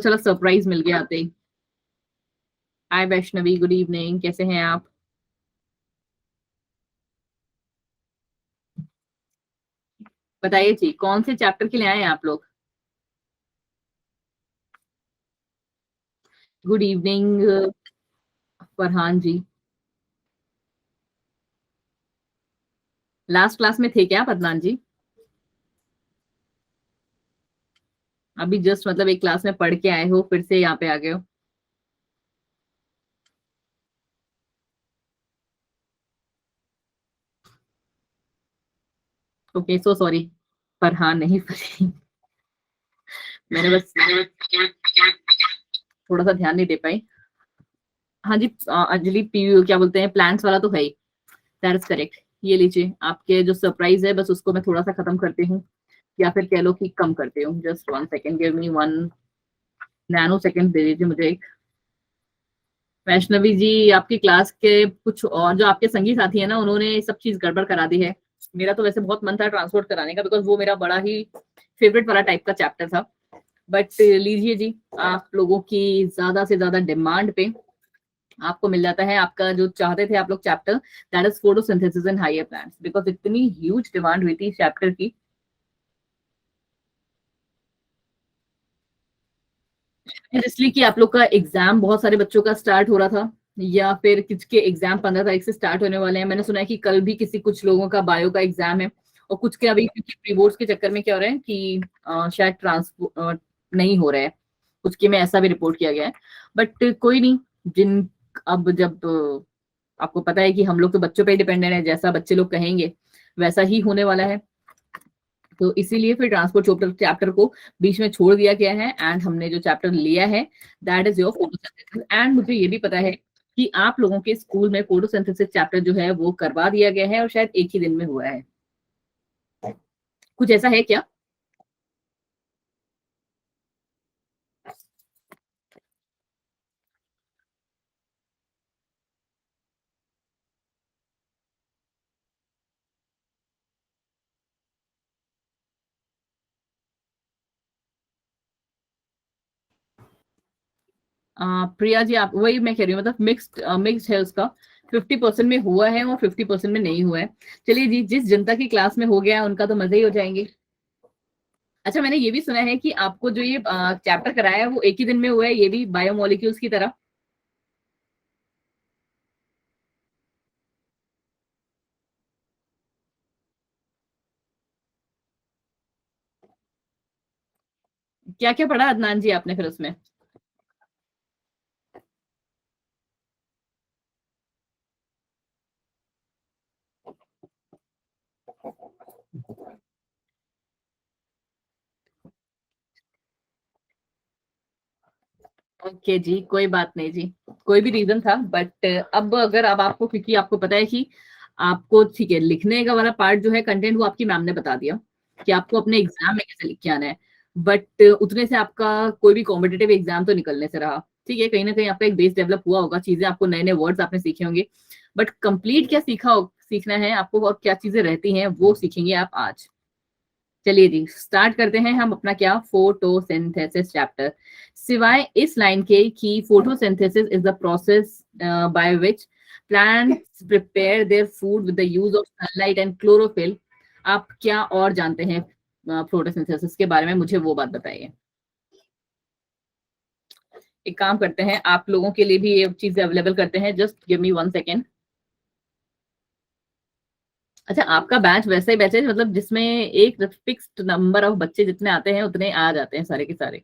चलो सरप्राइज मिल गया आते ही। हाय वैष्णवी, गुड इवनिंग, कैसे हैं आप? बताइए जी, कौन से चैप्टर के लिए आए हैं आप लोग? गुड इवनिंग फरहान जी। लास्ट क्लास में थे क्या अदनान जी? अभी जस्ट मतलब एक क्लास में पढ़ के आए हो, फिर से यहाँ पे आ गए हो? Okay, so sorry. फरहान नहीं फरहीन। मैंने बस थोड़ा सा ध्यान नहीं दे पाई। हाँ जी, अंजलि क्या बोलते हैं, प्लान्स वाला तो है ही। That is correct. ये लीजिए, आपके जो सरप्राइज है, बस उसको मैं थोड़ा सा खत्म करती हूँ, या फिर कह लो कि कम करती हूँ। Just 1 second, give me 1 nano second दे दीजिए मुझे एक। वैष्णवी जी, आपकी क्लास के कुछ और जो आपके संगी साथी है ना, उन्होंने सब चीज गड़बड़ करा दी है। मेरा तो वैसे बहुत मन था ट्रांसपोर्ट कराने का, बिकॉज वो मेरा बड़ा ही फेवरेट वाला टाइप का चैप्टर था। बट लीजिए जी, आप लोगों की ज्यादा से ज्यादा डिमांड पे आपको मिल जाता है आपका जो चाहते थे आप लोग chapter, that is photosynthesis in higher plants. Because इतनी ह्यूज डिमांड हुई थी इस चैप्टर की। इसलिए कि आप लोग का एग्जाम बहुत सारे बच्चों का स्टार्ट हो रहा था, या फिर किसके एग्जाम 15 तारीख से स्टार्ट होने वाले हैं। मैंने सुना है कि कल भी किसी कुछ लोगों का बायो का एग्जाम है। और कुछ के अभी प्री बोर्ड्स के चक्कर में क्या हो रहा है कि शायद ट्रांसफर नहीं हो रहा है। कुछ के में ऐसा भी रिपोर्ट किया गया है। बट कोई नहीं। जिन अब जब आपको पता है कि हम लोग तो बच्चों पे डिपेंडेंट है, जैसा बच्चे लोग कहेंगे वैसा ही होने वाला है। तो इसीलिए फिर ट्रांसपोर्ट चैप्टर चैप्टर को बीच में छोड़ दिया गया है, एंड हमने जो चैप्टर लिया है that is your photosynthesis. And मुझे ये भी पता है कि आप लोगों के स्कूल में फोटोसिंथेसिस चैप्टर जो है वो करवा दिया गया है, और शायद एक ही दिन में हुआ है। कुछ ऐसा है क्या? प्रिया जी, आप वही मैं कह रही हूँ, मतलब मिक्स्ड है उसका। 50% में हुआ है और 50% में नहीं हुआ है। चलिए जी, जिस जनता की क्लास में हो गया है उनका तो मजे ही हो जाएंगे। अच्छा, मैंने ये भी सुना है कि आपको जो ये चैप्टर कराया है वो एक ही दिन में हुआ है, ये भी बायोमोलिक्यूल्स की तरह। क्या क्या पढ़ा अदनान जी आपने फिर उसमें? ओके जी, कोई बात नहीं जी। कोई भी रीजन था, बट अब अगर अब आपको, क्योंकि आपको पता है कि आपको ठीक है लिखने का वाला पार्ट जो है कंटेंट, वो आपकी मैम ने बता दिया कि आपको अपने एग्जाम में कैसे लिख के आना है। बट उतने से आपका कोई भी कॉम्पिटेटिव एग्जाम तो निकलने से रहा। ठीक है, कहीं ना कहीं आपका एक बेस डेवलप हुआ होगा, चीजें आपको, नए नए वर्ड्स आपने सीखे होंगे। बट कंप्लीट क्या सीखना है आपको, और क्या चीजें रहती हैं वो सीखेंगे आप आज। चलिए जी, स्टार्ट करते हैं हम अपना क्या, फोटोसिंथेसिस चैप्टर। सिवाय इस लाइन के कि photosynthesis is the process by which plants prepare their food with the use of sunlight and chlorophyll, आप क्या और जानते हैं फोटोसिंथेसिस के बारे में? मुझे वो बात बताइए। एक काम करते हैं, आप लोगों के लिए भी ये चीज अवेलेबल करते हैं, जस्ट गिव मी 1 सेकेंड। अच्छा, आपका बैच वैसे ही बैच है मतलब जिसमें एक फिक्स्ड नंबर ऑफ बच्चे जितने आते हैं उतने आ जाते हैं सारे के सारे?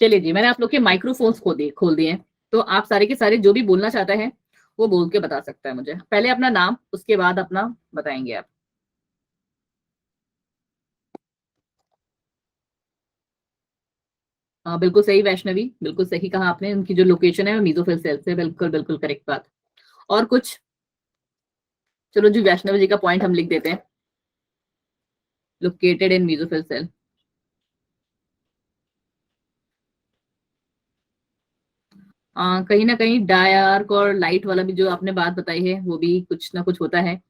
चलिए जी, मैंने आप लोग के माइक्रोफोन्स खोल दिए हैं, तो आप सारे के सारे जो भी बोलना चाहते हैं वो बोल के बता सकता है मुझे। पहले अपना नाम, उसके बाद अपना बताएंगे आप। बिल्कुल सही वैष्णवी, बिल्कुल सही कहा आपने। उनकी जो लोकेशन है वो मीजोफिल सेल से, बिल्कुल बिल्कुल करेक्ट बात। और कुछ? चलो जी, वैष्णवी जी का पॉइंट हम लिख देते हैं, लोकेटेड इन मीजोफिल सेल। कहीं ना कहीं डार्क और लाइट वाला भी जो आपने बात बताई है वो भी कुछ ना कुछ होता है।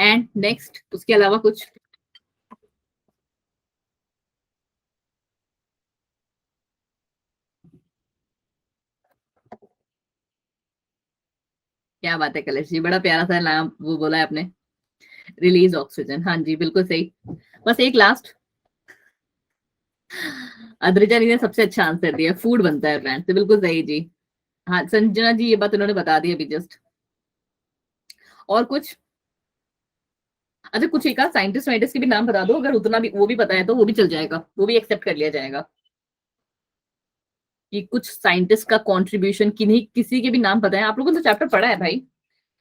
एंड नेक्स्ट उसके अलावा कुछ? क्या बात है कलेश जी, बड़ा प्यारा सा नाम वो बोला है आपने, रिलीज ऑक्सीजन। हाँ जी बिल्कुल सही। बस एक लास्ट, अद्रिजा जी ने सबसे अच्छा आंसर दिया, फूड बनता है प्लांट से, बिल्कुल सही जी। हाँ संजना जी ये बात उन्होंने बता दी अभी जस्ट। और कुछ? अच्छा कुछ एक आध साइंटिस्ट वाइंटिस्ट के भी नाम बता दो, अगर उतना भी वो भी पता है तो वो भी चल जाएगा, वो भी एक्सेप्ट कर लिया जाएगा। कि कुछ साइंटिस्ट का कंट्रीब्यूशन, किन्हीं किसी के भी नाम पता है? आप लोगों ने तो चैप्टर पढ़ा है भाई।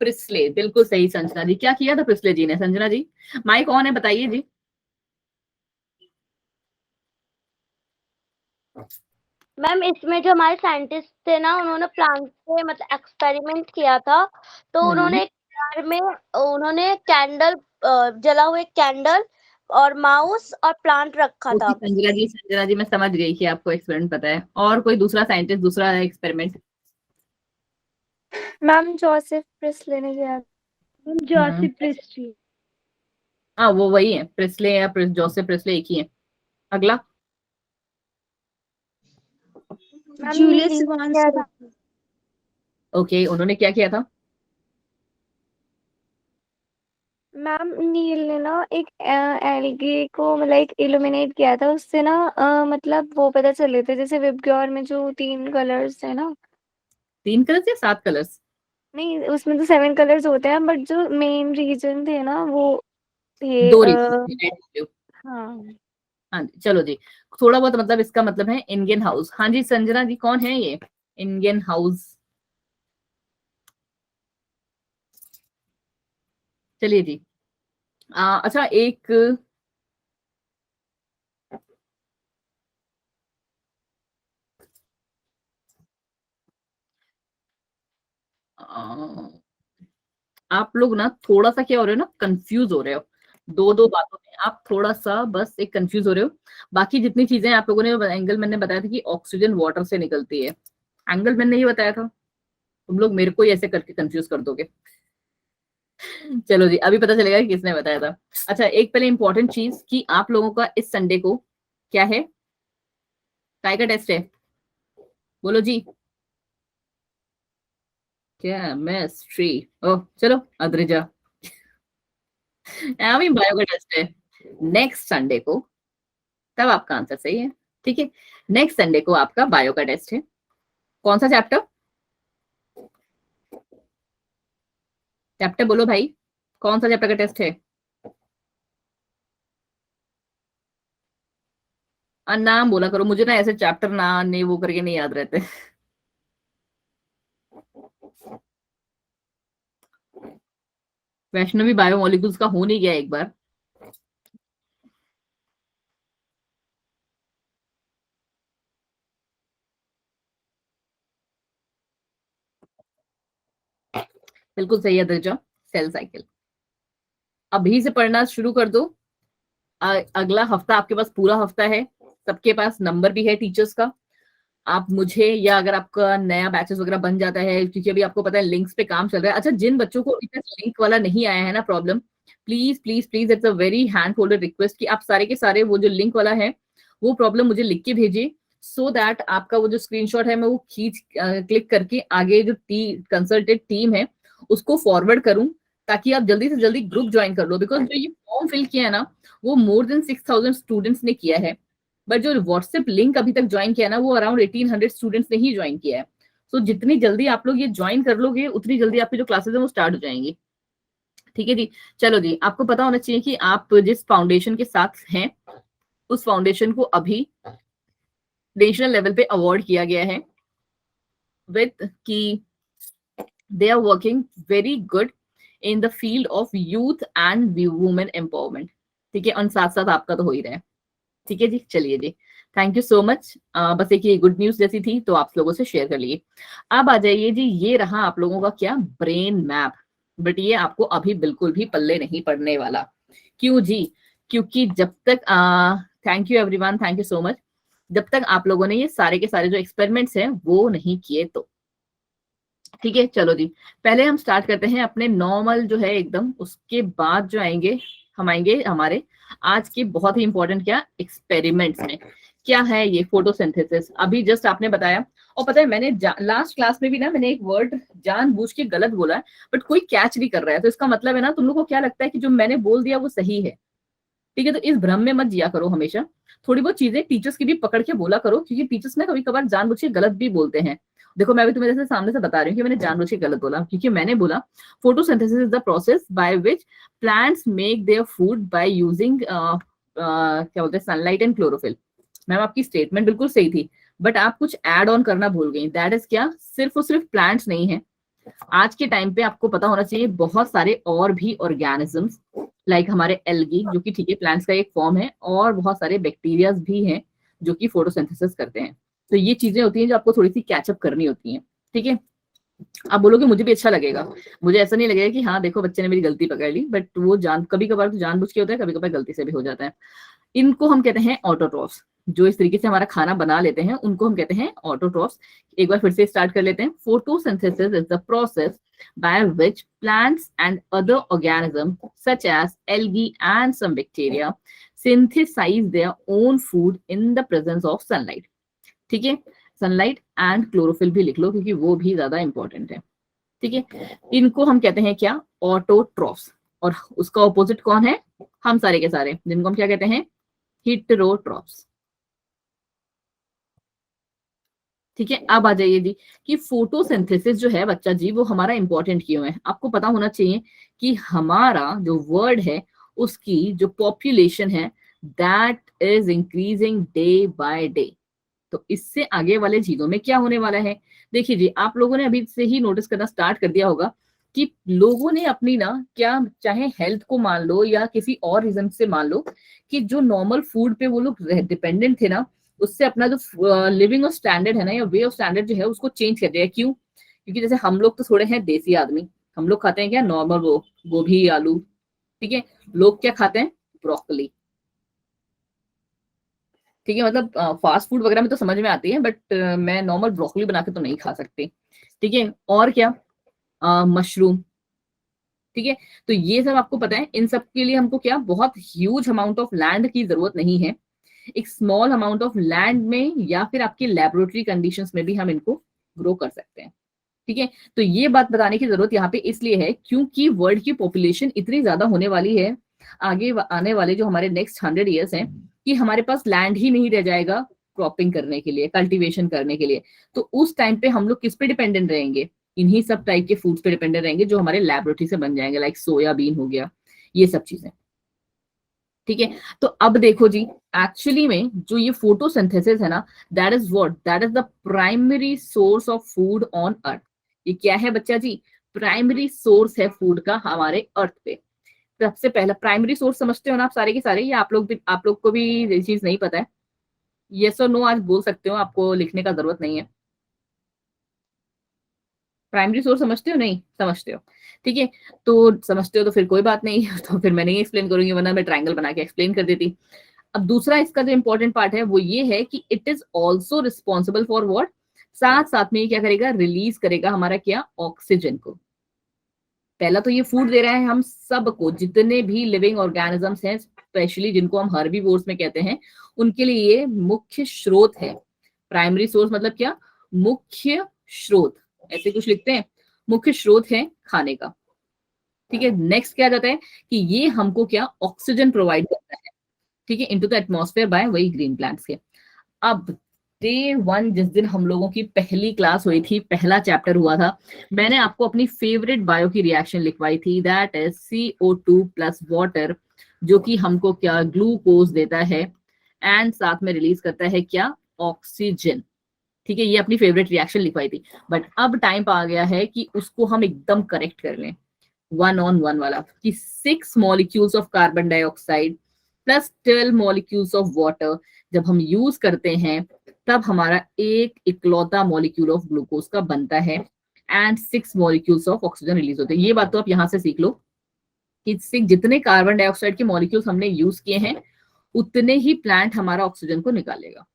प्रिस्ले, बिल्कुल सही संजना जी। क्या किया था प्रिस्ले जी ने? संजना जी माइक ऑन है, बताइए जी। मैम इसमें जो हमारे साइंटिस्ट थे ना, उन्होंने प्लांट पे मतलब एक्सपेरिमेंट किया था, तो उन्होंने एक जार में उन्होंने कैंडल जला हुआ एक कैंडल और माउस और प्लांट रखा ओके था। संजना जी मैं समझ गई कि आपको एक्सपेरिमेंट पता है। और कोई दूसरा साइंटिस्ट, दूसरा एक्सपेरिमेंट? मैम जोसेफ प्रिस्ले ने किया। Joseph Presley. हाँ वो वही है, प्रिस्ले या जोसेफ प्रिस्ले एक ही है। अगला? जूलियस वान। ओके उन्होंने क्या किया था? मैम नील ने ना एक एल्गे को मतलब एक इल्यूमिनेट किया था, उससे ना मतलब वो पता चले थे, जैसे विबग्योर में जो 3 कलर्स है ना। 3 कलर्स या 7 कलर्स? नहीं उसमें तो 7 कलर्स होते हैं, बट जो मेन रीजन थे ना वो थे 2 रीजन, रेड ब्लू। हाँ। हाँ जी चलो जी। थोड़ा बहुत मतलब इसका मतलब है इंडियन हाउस। हाँ जी संजना जी कौन है ये इंडियन हाउस? चलिए जी। अच्छा एक आप लोग ना थोड़ा सा क्या हो रहे हो ना, कंफ्यूज हो रहे हो। दो दो बातों में आप थोड़ा सा बस एक कंफ्यूज हो रहे हो। बाकी जितनी चीजें आप लोगों ने, एंगलमैन ने बताया था कि ऑक्सीजन वाटर से निकलती है, एंगलमैन ने ही बताया था। तुम लोग मेरे को ही ऐसे करके कंफ्यूज कर दोगे। चलो जी अभी पता चलेगा कि किसने बताया था। अच्छा एक पहले इंपॉर्टेंट चीज कि आप लोगों का इस संडे को क्या है? काय का टेस्ट है? बोलो जी। केमिस्ट्री। ओह चलो अद्रिजा, अभी बायो का टेस्ट है नेक्स्ट संडे को, तब आपका आंसर सही है। ठीक है, नेक्स्ट संडे को आपका बायो का टेस्ट है। कौन सा चैप्टर? चैप्टर बोलो भाई, कौन सा चैप्टर का टेस्ट है? नाम बोला करो, मुझे ना ऐसे चैप्टर ना ने वो करके नहीं याद रहते। वैष्णवी बायोमोलिक्यूल्स का हो नहीं गया एक बार? बिल्कुल सही है दर्जा, सेल साइकिल। अभी से पढ़ना शुरू कर दो। अगला हफ्ता आपके पास पूरा हफ्ता है, सबके पास नंबर भी है टीचर्स का। आप मुझे, या अगर आपका नया बैचेस वगैरह बन जाता है, क्योंकि अभी आपको पता है लिंक्स पे काम चल रहा है। अच्छा जिन बच्चों को अभी तक लिंक वाला नहीं आया है ना problem, please please please it's a very hand folded request कि आप सारे के सारे वो जो लिंक वाला है वो प्रॉब्लम मुझे लिख के भेजिए, सो दैट आपका वो जो स्क्रीनशॉट है मैं वो खींच क्लिक करके आगे जो कंसल्टेड टीम है उसको फॉरवर्ड करूं, ताकि आप जल्दी से जल्दी ग्रुप ज्वाइन कर लो। बिकॉज जो ये फॉर्म फिल किया है ना वो मोर देन 6,000 स्टूडेंट्स ने किया है, बट जो व्हाट्सएप लिंक अभी तक ज्वाइन किया ना वो अराउंड 1800 स्टूडेंट्स ने ही ज्वाइन किया है। सो जितनी जल्दी आप लोग ये ज्वाइन कर लोगे उतनी जल्दी आपकी जो क्लासेस है वो स्टार्ट हो जाएंगी। ठीक है जी। चलो जी, आपको पता होना चाहिए कि आप जिस फाउंडेशन के साथ हैं उस फाउंडेशन को अभी नेशनल लेवल पे अवार्ड किया गया है विद की they are working very good in the field of youth and women empowerment. ठीक है, और साथ साथ आपका तो हो ही रहा है। ठीक है जी, चलिए जी, थैंक यू सो मच। बस एक ये गुड न्यूज जैसी थी तो आप लोगों से शेयर कर लिए। अब आ जाइए जी, ये रहा आप लोगों का क्या, ब्रेन मैप। बट ये आपको अभी बिल्कुल भी पल्ले नहीं पड़ने वाला। क्यों जी? क्योंकि जब तक thank you everyone, thank you so much. जब तक आप लोगों ने ये सारे के सारे जो एक्सपेरिमेंट्स हैं वो नहीं किए तो ठीक है, चलो जी, पहले हम स्टार्ट करते हैं अपने नॉर्मल जो है एकदम, उसके बाद जो आएंगे हम आएंगे हमारे आज के बहुत ही इंपॉर्टेंट क्या एक्सपेरिमेंट्स में। क्या है ये फोटोसिंथेसिस, अभी जस्ट आपने बताया। और पता है मैंने लास्ट क्लास में भी ना मैंने एक वर्ड जानबूझ के गलत बोला है, बट कोई कैच नहीं कर रहा है, तो इसका मतलब है ना तुम लोग को क्या लगता है कि जो मैंने बोल दिया वो सही है। ठीक है, तो इस भ्रम में मत जिया करो, हमेशा थोड़ी बहुत चीजें टीचर्स की भी पकड़ के बोला करो, क्योंकि टीचर्स ना कभी कभार जानबूझ के गलत भी बोलते हैं। देखो मैं भी तुम्हें जैसे सामने से बता रही हूँ कि मैंने जानबूझ के गलत बोला, क्योंकि मैंने बोला photosynthesis is the process by which plants make their food by using क्या बोलते हैं सनलाइट एंड क्लोरोफिल। मैम आपकी स्टेटमेंट बिल्कुल सही थी, बट आप कुछ एड ऑन करना भूल गई। दैट इज क्या, सिर्फ और सिर्फ प्लांट्स नहीं है, आज के टाइम पे आपको पता होना चाहिए बहुत सारे और भी ऑर्गेनिजम्स लाइक हमारे एल्गी जो कि ठीक है प्लांट्स का एक फॉर्म है, और बहुत सारे बैक्टीरियाज भी हैं जो कि फोटोसिंथेसिस करते हैं। तो ये चीजें होती हैं जो आपको थोड़ी सी कैचअप करनी होती हैं। ठीक है, आप बोलोगे मुझे भी अच्छा लगेगा, मुझे ऐसा नहीं लगेगा कि हाँ देखो बच्चे ने मेरी गलती पकड़ ली, बट वो कभी कभार तो जानबूझ के होता है, कभी कभार गलती से भी हो जाता है। इनको हम कहते हैं ऑटोट्रॉफ्स, जो इस तरीके से हमारा खाना बना लेते हैं उनको हम कहते हैं ऑटोट्रॉफ्स। एक बार फिर से स्टार्ट कर लेते हैं। Photosynthesis is the process by which plants and other organisms such as algae and some bacteria synthesize their own food in the presence of sunlight। ठीक है, सनलाइट एंड क्लोरोफिल भी लिख लो क्योंकि वो भी ज्यादा इंपॉर्टेंट है। ठीक है, इनको हम कहते हैं क्या, ऑटोट्रॉफ्स। और उसका ऑपोजिट कौन है, हम सारे के सारे, जिनको हम क्या कहते हैं, हेटेरोट्रॉफ्स। ठीक है, अब आ जाइए जी कि फोटोसिंथेसिस जो है बच्चा जी वो हमारा इंपॉर्टेंट क्यों है। आपको पता होना चाहिए कि हमारा जो वर्ल्ड है उसकी जो पॉपुलेशन है that is increasing day by day. तो इससे आगे वाले चीजों में क्या होने वाला है, देखिए जी आप लोगों ने अभी से ही नोटिस करना स्टार्ट कर दिया होगा कि लोगों ने अपनी ना क्या, चाहे हेल्थ को मान लो या किसी और रीजन से मान लो, कि जो नॉर्मल फूड पे वो लोग डिपेंडेंट थे ना, उससे अपना जो लिविंग ऑफ स्टैंडर्ड है ना या वे ऑफ स्टैंडर्ड जो है उसको चेंज कर दिया है। क्यों, क्योंकि जैसे हम लोग तो थोड़े हैं देसी आदमी, हम लोग खाते हैं क्या नॉर्मल वो गोभी आलू। ठीक है, लोग क्या खाते हैं, ब्रोकली। ठीक है, मतलब फास्ट फूड वगैरह में तो समझ में आती है, बट मैं नॉर्मल ब्रोकली बना के तो नहीं खा सकती। ठीक है, और क्या, मशरूम। ठीक है, तो ये सब आपको पता है, इन सब के लिए हमको क्या बहुत ह्यूज अमाउंट ऑफ लैंड की जरूरत नहीं है, एक स्मॉल अमाउंट ऑफ लैंड में या फिर आपके लेबोरेटरी कंडीशंस में भी हम इनको ग्रो कर सकते हैं। ठीक है, तो ये बात बताने की जरूरत यहाँ पे इसलिए है क्योंकि वर्ल्ड की पॉपुलेशन इतनी ज्यादा होने वाली है आगे आने वाले जो हमारे नेक्स्ट 100 ईयर्स हैं, कि हमारे पास लैंड ही नहीं रह जाएगा क्रॉपिंग करने के लिए, कल्टीवेशन करने के लिए। तो उस टाइम पे हम लोग किस पे डिपेंडेंट रहेंगे, इन्हीं सब टाइप के फूड्स पे डिपेंडेंट रहेंगे जो हमारे लेबोरेटरी से बन जाएंगे, लाइक सोयाबीन हो गया, ये सब चीजें। ठीक है, तो अब देखो जी एक्चुअली में जो ये फोटोसिंथेसिस है ना, that is what, that is the primary source of food on earth. ये क्या है बच्चा जी, प्राइमरी सोर्स है फूड का हमारे अर्थ पे। सबसे पहला प्राइमरी सोर्स समझते हो ना आप सारे के सारे, या आप लोग को भी ये चीज नहीं पता है? यस और नो आज बोल सकते हो, आपको लिखने का जरूरत नहीं है। प्राइमरी सोर्स समझते हो, नहीं समझते हो? ठीक है, तो समझते हो तो फिर कोई बात नहीं तो फिर मैं नहीं एक्सप्लेन करूंगी, वरना मैं ट्रायंगल बना के एक्सप्लेन कर देती। अब दूसरा इसका जो इंपॉर्टेंट पार्ट है वो ये है कि it is also responsible for what, साथ साथ में ये क्या करेगा, रिलीज करेगा हमारा क्या, ऑक्सीजन को। पहला तो ये फूड दे रहा है हम सबको, जितने भी लिविंग ऑर्गेनिजम्स हैं, स्पेशली जिनको हम हर्बीवोर्स में कहते हैं, उनके लिए ये मुख्य स्रोत है। प्राइमरी सोर्स मतलब क्या, मुख्य स्रोत, ऐसे कुछ लिखते हैं, मुख्य स्रोत है खाने का। ठीक है, नेक्स्ट क्या जाता है कि ये हमको क्या, ऑक्सीजन प्रोवाइड करता है। ठीक है, इनटू द एटमॉस्फेयर बाय वही ग्रीन प्लांट्स के। अब डे 1 जिस दिन हम लोगों की पहली क्लास हुई थी, पहला चैप्टर हुआ था, मैंने आपको अपनी फेवरेट बायो की रिएक्शन लिखवाई थी, that is CO2 plus water, जो कि हमको क्या, ग्लूकोज देता है एंड साथ में रिलीज करता है क्या, ऑक्सीजन। ठीक है, ये अपनी फेवरेट रिएक्शन लिखवाई थी, बट अब टाइम आ गया है कि उसको हम एकदम करेक्ट कर लें, 1 on 1 वाला, कि 6 molecules of carbon dioxide plus 12 molecules of water जब हम यूज करते हैं तब हमारा एक इकलौता मॉलिक्यूल ऑफ ग्लूकोज का बनता है and 6 molecules of oxygen release होते हैं। ये बात तो आप यहां से सीख लो कि जितने कार्बन डाइऑक्साइड के मॉलिक्यूल्स हमने यूज किए हैं उतने ही प्लांट हमारा ऑक्सीजन को निकालेगा।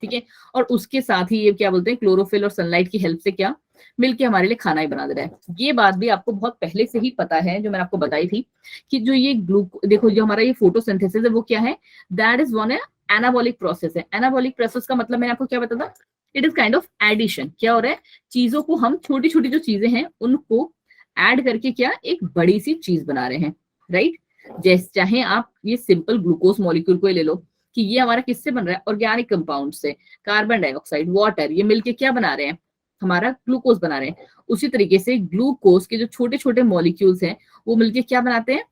ठीक है, और उसके साथ ही ये क्या बोलते हैं, क्लोरोफिल और सनलाइट की हेल्प से क्या, मिलके हमारे लिए खाना ही बना दे रहा है। ये बात भी आपको बहुत पहले से ही पता है, जो मैंने आपको बताई थी कि जो ये देखो जो हमारा ये फोटोसिंथेसिस है वो क्या है, that is one anabolic process है। एनाबॉलिक प्रोसेस का मतलब मैंने आपको क्या बताया था, it is kind of addition. क्या हो रहा है, चीजों को हम छोटी छोटी जो चीजें हैं उनको ऐड करके क्या एक बड़ी सी चीज बना रहे हैं, राइट। जैसे चाहे आप ये सिंपल ग्लूकोज मॉलिक्यूल को ही ले लो कि ये हमारा किससे बन रहा है, ऑर्गेनिक कंपाउंड से, कार्बन डाइऑक्साइड, वाटर, ये मिलके क्या बना रहे हैं, हमारा ग्लूकोज बना रहे हैं। उसी तरीके से ग्लूकोज के जो छोटे छोटे मॉलिक्यूल्स हैं वो मिलके क्या बनाते हैं,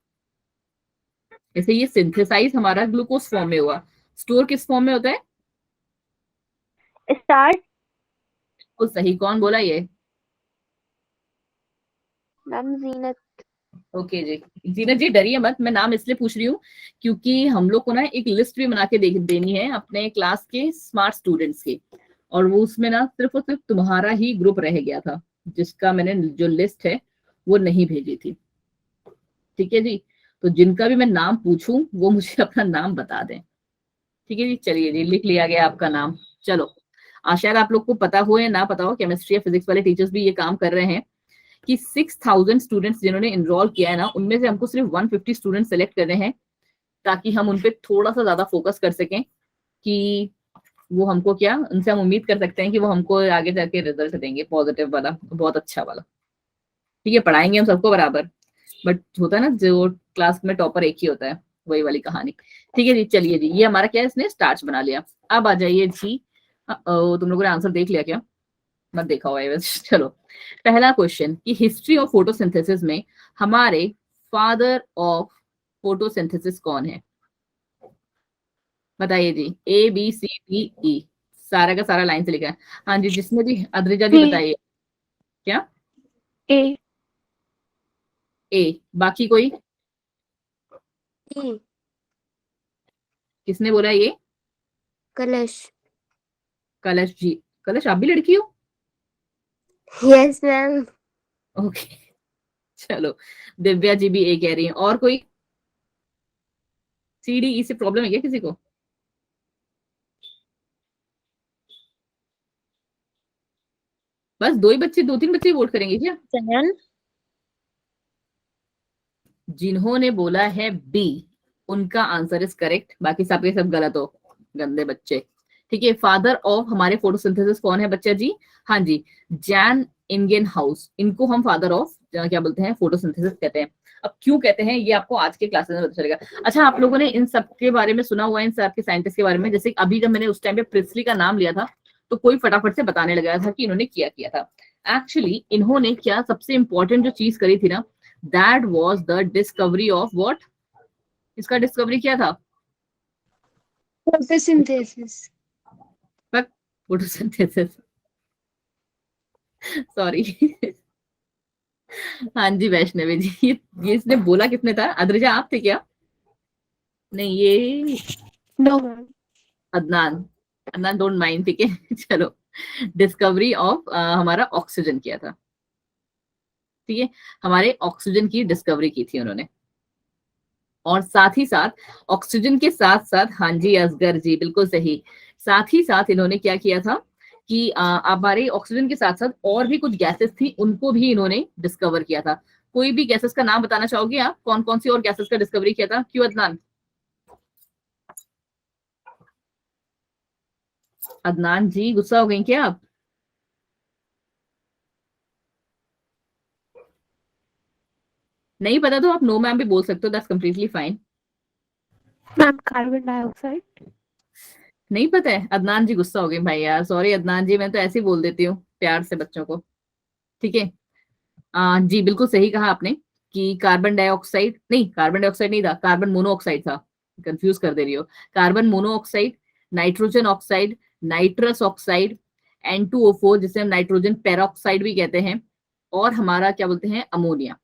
जैसे ये सिंथेसाइज हमारा ग्लूकोज फॉर्म में हुआ, स्टोर किस फॉर्म में होता है, स्टार्च। तो सही कौन बोला ये, मैम जीनत। ओके जी। जीनत जी डरिए मत, मैं नाम इसलिए पूछ रही हूँ क्योंकि हम लोग को ना एक लिस्ट भी बना के देनी है अपने क्लास के स्मार्ट स्टूडेंट्स की, और वो उसमें ना सिर्फ और सिर्फ तुम्हारा ही ग्रुप रह गया था जिसका मैंने जो लिस्ट है वो नहीं भेजी थी। ठीक है जी, तो जिनका भी मैं नाम पूछूं वो मुझे अपना नाम बता दें। ठीक है जी, चलिए जी, लिख लिया गया आपका नाम। चलो, शायद आप लोग को पता हो या ना पता हो, केमिस्ट्री या फिजिक्स वाले टीचर्स भी ये काम कर रहे हैं कि 6000 स्टूडेंट्स जिन्होंने इनरोल किया है ना, उनमें से हमको सिर्फ 150 स्टूडेंट सेलेक्ट करने हैं ताकि हम उन पे थोड़ा सा ज्यादा फोकस कर सकें कि वो हमको क्या, उनसे हम उम्मीद कर सकते हैं कि वो हमको आगे जाके रिजल्ट देंगे पॉजिटिव वाला, बहुत अच्छा वाला। ठीक है, पढ़ाएंगे हम सबको बराबर, बट होता है ना जो क्लास में टॉपर एक ही होता है, वही वाली कहानी। ठीक है जी, चलिए जी, ये हमारा क्या है, इसने स्टार्च बना लिया। अब आ जाइए जी, तुम लोगों ने आंसर देख लिया क्या, मत देखा हुआ है वैसे। चलो, पहला क्वेश्चन कि हिस्ट्री ऑफ फोटोसिंथेसिस में हमारे फादर ऑफ फोटोसिंथेसिस कौन है, बताइए जी। A B C D E, सारा का सारा लाइन से लिखा है। हाँ जी, जिसमें भी, अद्रिजा जी बताइए। क्या, ए। ए, बाकी कोई, ई। किसने बोला ये, कलश। कलश जी। कलश आप भी लड़की हो, यस मैम। ओके। चलो, दिव्या जी भी ए कह रही है, और कोई, सी डी ई से प्रॉब्लम है क्या किसी को, बस दो ही बच्चे, दो तीन बच्चे वोट करेंगे क्या, चयन। जिन्होंने बोला है बी उनका आंसर इज करेक्ट, बाकी सब के सब गलत हो, गंदे बच्चे। ठीक है, फादर ऑफ हमारे फोटोसिंथेसिस कौन है बच्चा जी, हाँ जी, जैन इंगेन हाउस, इनको हम फादर ऑफ क्या बोलते हैं, फोटोसिंथेसिस कहते हैं। अब क्यों कहते हैं ये आपको आज के क्लासेस में पता चलेगा। अच्छा, आप लोगों ने इन सब के बारे में सुना हुआ है, इन सब के साइंटिस्ट के बारे में, जैसे अभी जब मैंने उस टाइम पे प्रिस्ली का नाम लिया था तो कोई फटाफट से बताने लगा था कि इन्होंने किया किया था। एक्चुअली इन्होंने क्या सबसे इंपॉर्टेंट जो चीज करी थी ना, that was the discovery of what, इसका डिस्कवरी क्या था, फोटोसिंथेसिस। Photosynthesis, sorry. हाँ जी वैष्णवी जी, ये इसने बोला किसने था, अद्रिजा आप थे क्या, नहीं ये no. Adnan, Adnan don't mind, ठीक है। चलो, डिस्कवरी ऑफ हमारा ऑक्सीजन किया था। ठीक है, हमारे ऑक्सीजन की डिस्कवरी की थी उन्होंने, और साथ ही साथ ऑक्सीजन के साथ साथ, हाँ जी असगर जी बिल्कुल सही, साथ ही साथ इन्होंने क्या किया था कि हमारे ऑक्सीजन के साथ साथ और भी कुछ गैसेस थी, उनको भी इन्होंने डिस्कवर किया था। कोई भी गैसेस का नाम बताना चाहोगे आप, कौन कौन सी और गैसेस का डिस्कवरी किया था, क्यों अदनान, अदनान जी गुस्सा हो गई क्या आप, नहीं पता तो आप नो मैम भी बोल सकते हो, that's completely fine. Ma'am carbon dioxide. नहीं पता है, अदनान जी गुस्सा हो गए भाई यार, सॉरी अदनान जी, मैं तो ऐसे ही बोल देती हूँ प्यार से बच्चों को। ठीक है, जी बिल्कुल सही कहा आपने कि कार्बन डाइऑक्साइड, नहीं कार्बन डाइऑक्साइड नहीं था, कार्बन मोनोऑक्साइड था, कंफ्यूज कर दे रही हो। Carbon monoxide, nitrogen oxide, nitrous oxide, N2O4 जिसे हम नाइट्रोजन पेरोक्साइड भी कहते हैं, और हमारा क्या बोलते हैं अमोनिया।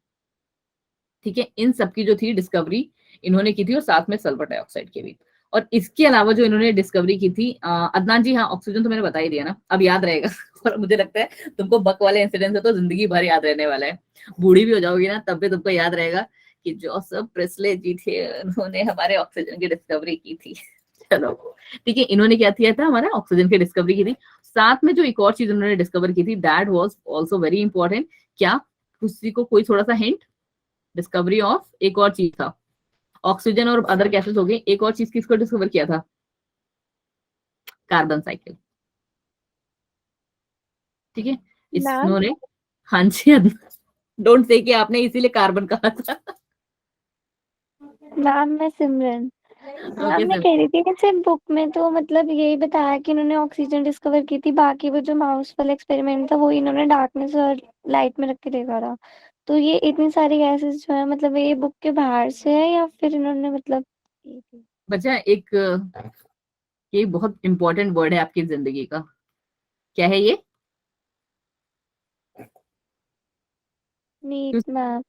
ठीक है, इन सब की जो थी डिस्कवरी इन्होंने की थी, और साथ में सल्फर डाइऑक्साइड की भी। और इसके अलावा जो इन्होंने डिस्कवरी की थी, अदनान जी हाँ ऑक्सीजन तो मैंने बता ही दिया ना, अब याद रहेगा। और मुझे लगता है तुमको बक वाले इंसिडेंट से तो जिंदगी भर याद रहने वाला है, बूढ़ी भी हो जाओगी ना तब भी तुमको याद रहेगा कि जोसेफ प्रेस्ले जी थे, उन्होंने हमारे ऑक्सीजन की डिस्कवरी की थी। चलो ठीक है, इन्होंने क्या किया था, हमारा ऑक्सीजन की डिस्कवरी की थी। साथ में जो एक और चीज उन्होंने डिस्कवर की थी, that was also very important. क्या किसी को कोई थोड़ा सा हिंट? डिस्कवरी ऑफ एक और चीज था, ऑक्सीजन और अदर गैसेस हो गए, एक और चीज किसको डिस्कवर किया था? Carbon cycle. ठीक है, मैम इन्होंने, हाँ जी, डोंट से कि आपने इसीलिए कार्बन कहा था। मैम मैं सिमरन। ओके मैम मैं सर। कह रही थी जैसे बुक में तो मतलब यही बताया कि इन्होंने ऑक्सीजन डिस्कवर की थी, बाकी वो जो माउस वाला एक्सपेरिमेंट था वो इन्होंने डार्कनेस और लाइट में रख के देखा था। तो ये इतनी सारी गैसेस जो है मतलब ये बुक के बाहर से है या फिर इन्होंने मतलब की थी? बच्चा एक, ये बहुत इंपॉर्टेंट वर्ड है आपकी जिंदगी का, क्या है ये? NEET ma'am.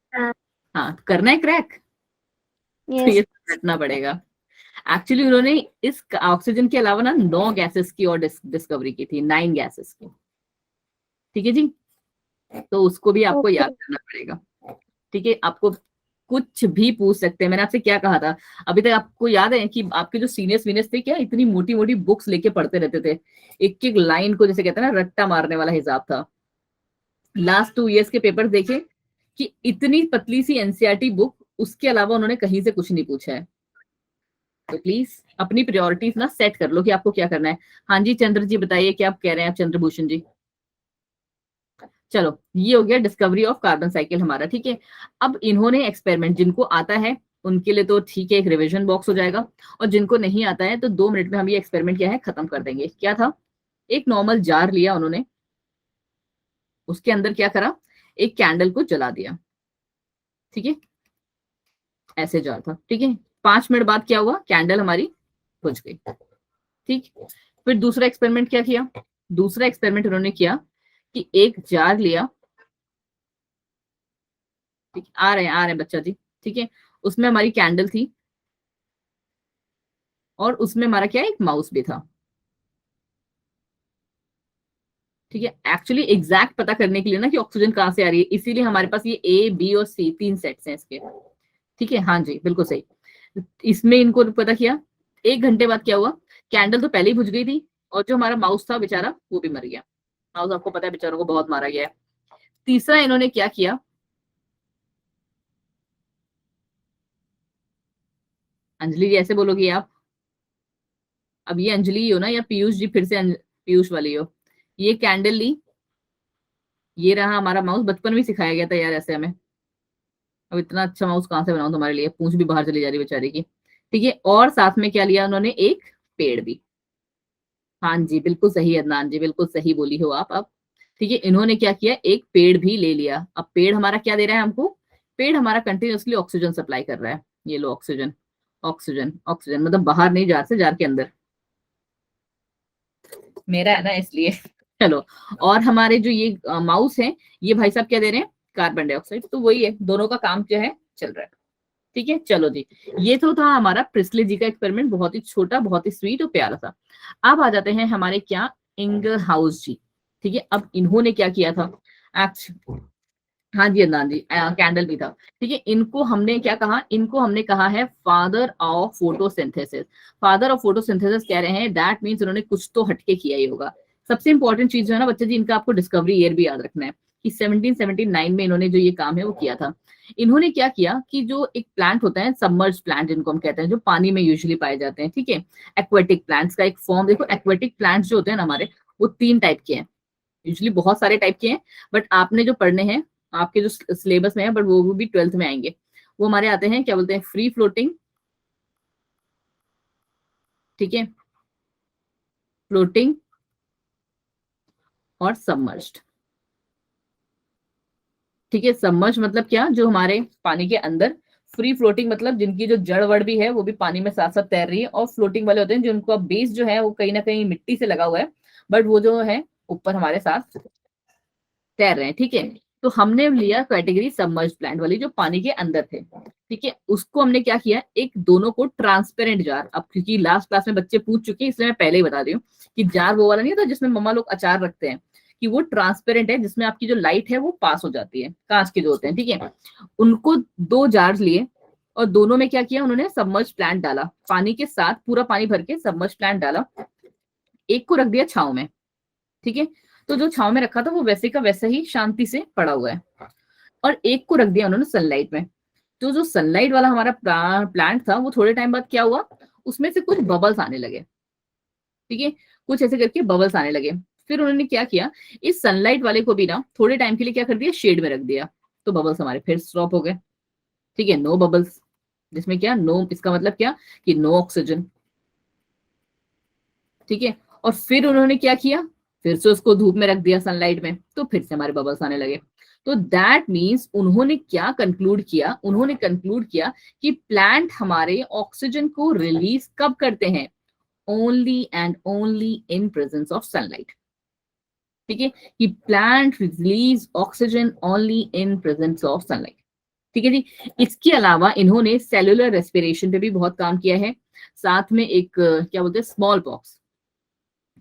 हाँ, करना है क्रैक, तो यस। ये रटना पड़ेगा। एक्चुअली उन्होंने इस ऑक्सीजन के अलावा ना 9 गैसेस की और डिस्कवरी की थी, 9 गैसेस की। ठीक है जी, तो उसको भी आपको ओके। याद करना पड़ेगा। ठीक है, आपको कुछ भी पूछ सकते हैं। मैंने आपसे क्या कहा था अभी तक, आपको याद है कि आपके जो सीनियर्स वीनियर्स थे क्या इतनी मोटी मोटी बुक्स लेके पढ़ते रहते थे, एक एक लाइन को जैसे कहते हैं ना रट्टा मारने वाला हिसाब था। लास्ट 2 इयर्स के पेपर देखे कि इतनी पतली सी एनसीईआरटी बुक, उसके अलावा उन्होंने कहीं से कुछ नहीं पूछा है। तो प्लीज अपनी प्रायोरिटीज ना सेट कर लो कि आपको क्या करना है। हाँ जी चंद्र जी बताइए क्या आप कह रहे हैं, आप चंद्रभूषण जी। चलो ये हो गया डिस्कवरी ऑफ कार्बन साइकिल हमारा। ठीक है, अब इन्होंने एक्सपेरिमेंट, जिनको आता है उनके लिए तो ठीक है, एक रिवीजन बॉक्स हो जाएगा, और जिनको नहीं आता है तो 2 मिनट में हम ये एक्सपेरिमेंट क्या है खत्म कर देंगे। क्या था, एक नॉर्मल जार लिया उन्होंने, उसके अंदर क्या करा, एक कैंडल को जला दिया। ठीक है, ऐसे जार था। ठीक है, 5 मिनट बाद क्या हुआ, कैंडल हमारी बुझ गई। ठीक, फिर दूसरा एक्सपेरिमेंट क्या किया, दूसरा एक्सपेरिमेंट उन्होंने किया कि एक जार लिया। ठीक, आ रहे हैं बच्चा जी। ठीक है, उसमें हमारी कैंडल थी और उसमें हमारा क्या है, एक माउस भी था। ठीक है, एक्चुअली एग्जैक्ट पता करने के लिए ना कि ऑक्सीजन कहाँ से आ रही है, इसीलिए हमारे पास ये ए बी और सी 3 सेट्स हैं इसके। ठीक है, हाँ जी बिल्कुल सही। इसमें इनको पता किया, 1 घंटे बाद क्या हुआ, कैंडल तो पहले ही बुझ गई थी, और जो हमारा माउस था बेचारा वो भी मर गया। माउस आपको पता है बेचारों को बहुत मारा गया है। तीसरा इन्होंने क्या किया, अंजलि जी ऐसे बोलोगी आप, अब ये अंजलि ही हो ना या पीयूष जी, फिर से पीयूष वाली हो। ये कैंडल ली, ये रहा हमारा माउस, बचपन में सिखाया गया था यार ऐसे हमें। अब इतना अच्छा माउस कहाँ से बनाऊं तुम्हारे लिए, पूंछ भी बाहर चली जा रही बेचारी की। ठीक है, और साथ में क्या लिया उन्होंने, एक पेड़ भी। हाँ जी बिल्कुल सही अदनान जी, बिल्कुल सही बोली हो आप। अब ठीक है, इन्होंने क्या किया, एक पेड़ भी ले लिया। अब पेड़ हमारा क्या दे रहा है हमको, पेड़ हमारा कंटिन्यूअसली ऑक्सीजन सप्लाई कर रहा है। ये लो ऑक्सीजन, ऑक्सीजन ऑक्सीजन, मतलब बाहर नहीं, जार से जार के अंदर, मेरा है ना इसलिए। चलो, और हमारे जो ये माउस है, ये भाई साहब क्या दे रहे हैं, कार्बन डाइऑक्साइड। तो वही है, दोनों का काम जो है चल रहा है। ठीक है, चलो जी, ये तो था हमारा प्रिस्ले जी का एक्सपेरिमेंट, बहुत ही छोटा, बहुत ही स्वीट और प्यारा सा। अब आ जाते हैं हमारे क्या, इंगर हाउस जी। ठीक है, अब इन्होंने क्या किया था, हाँ जी अदनान जी, कैंडल भी था। ठीक है, इनको हमने क्या कहा, इनको हमने कहा है father of photosynthesis. Father of photosynthesis कह रहे हैं, दैट मीन्स उन्होंने कुछ तो हटके किया ही होगा। सबसे इंपॉर्टेंट चीज जो है ना बच्चे जी, इनका आपको डिस्कवरी ईयर भी याद रखना है कि 1779 में इन्होंने जो ये काम है वो किया था। इन्होंने क्या किया कि जो एक प्लांट होता है, सबमर्ज प्लांट जिनको हम कहते हैं, जो पानी में यूजुअली पाए जाते हैं। ठीक है, एक्वेटिक प्लांट्स का एक फॉर्म देखो, एक्वेटिक प्लांट्स जो होते हैं ना हमारे, वो 3 टाइप के हैं। यूजुअली बहुत सारे टाइप के हैं, बट आपने जो पढ़ने हैं, आपके जो सिलेबस में है, बट वो भी 12th में आएंगे। वो हमारे आते हैं, क्या बोलते हैं, फ्री फ्लोटिंग। ठीक है, फ्लोटिंग और सबमर्ज्ड। ठीक है, सबमर्ज मतलब क्या, जो हमारे पानी के अंदर, फ्री फ्लोटिंग मतलब जिनकी जो जड़ वड़ भी है वो भी पानी में साथ साथ तैर रही है, और फ्लोटिंग वाले होते हैं जिनका बेस जो है वो कहीं ना कहीं मिट्टी से लगा हुआ है, बट वो जो है ऊपर हमारे साथ तैर रहे हैं। ठीक है, तो हमने लिया कैटेगरी सबमर्ज प्लांट वाली, जो पानी के अंदर थे। ठीक है, उसको हमने क्या किया, एक दोनों को ट्रांसपेरेंट जार, अब क्योंकि लास्ट क्लास में बच्चे पूछ चुके हैं इसलिए मैं पहले ही बता रही हूँ कि जार वो वाला नहीं होता जिसमें मम्मा लोग अचार रखते हैं, कि वो ट्रांसपेरेंट है, जिसमें आपकी जो लाइट है वो पास हो जाती है, कांच के जो होते हैं। ठीक है, उनको 2 जार्स लिए और दोनों में क्या किया उन्होंने, सबमर्ज प्लांट डाला, पानी के साथ पूरा पानी भर के सबमर्ज प्लांट डाला, एक को रख दिया छांव में, ठीक है, तो जो छांव में रखा था वो वैसे का वैसा ही शांति से पड़ा हुआ है, और एक को रख दिया उन्होंने सनलाइट में। तो जो सनलाइट वाला हमारा प्लांट था वो थोड़े टाइम बाद क्या हुआ, उसमें से कुछ बबल्स आने लगे, ठीक है, कुछ ऐसे करके बबल्स आने लगे। फिर उन्होंने क्या किया, इस सनलाइट वाले को भी ना थोड़े टाइम के लिए क्या कर दिया, शेड में रख दिया, तो बबल्स हमारे फिर स्टॉप हो गए, ठीक है, नो बबल्स, जिसमें क्या नो, इसका मतलब क्या कि नो ऑक्सीजन, ठीक है। और फिर उन्होंने क्या किया, फिर से उसको धूप में रख दिया सनलाइट में, तो फिर से हमारे बबल्स आने लगे। तो दैट मीन्स उन्होंने क्या कंक्लूड किया, उन्होंने कंक्लूड किया कि प्लांट हमारे ऑक्सीजन को रिलीज कब करते हैं, only and only in presence of sunlight, ठीक है, कि plant release oxygen only in presence of sunlight, ठीक है जी। इसके अलावा इन्होंने सेलुलर रेस्पिरेशन पे भी बहुत काम किया है, साथ में एक क्या बोलते हैं स्मॉल पॉक्स,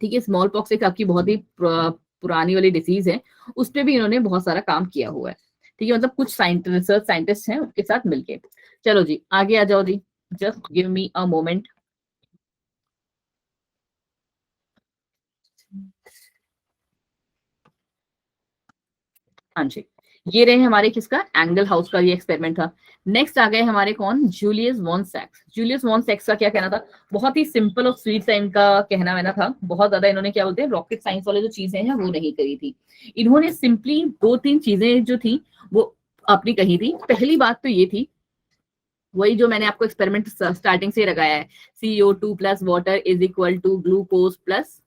ठीक है, स्मॉल पॉक्स एक आपकी बहुत ही पुरानी वाली डिसीज है, उस पर भी इन्होंने बहुत सारा काम किया हुआ है, ठीक है, मतलब कुछ रिसर्च साइंटिस्ट हैं उनके साथ मिलके। चलो जी आगे आ जाओ जी, just give me a moment. हाँ जी, ये रहे हमारे किसका, एंगल हाउस का ये एक्सपेरिमेंट था। नेक्स्ट आ गए हमारे कौन, जूलियस वॉन सैक्स। जूलियस वॉन सैक्स का क्या कहना था, बहुत ही सिंपल और स्वीट सा इनका कहना वहना था, बहुत ज्यादा इन्होंने क्या बोलते हैं रॉकेट साइंस वाले जो चीजें हैं वो नहीं करी थी, इन्होंने सिंपली दो तीन चीजें जो थी वो अपनी कही थी। पहली बात तो ये थी, वही जो मैंने आपको एक्सपेरिमेंट स्टार्टिंग से लगाया है, CO2 plus water is equal to glucose plus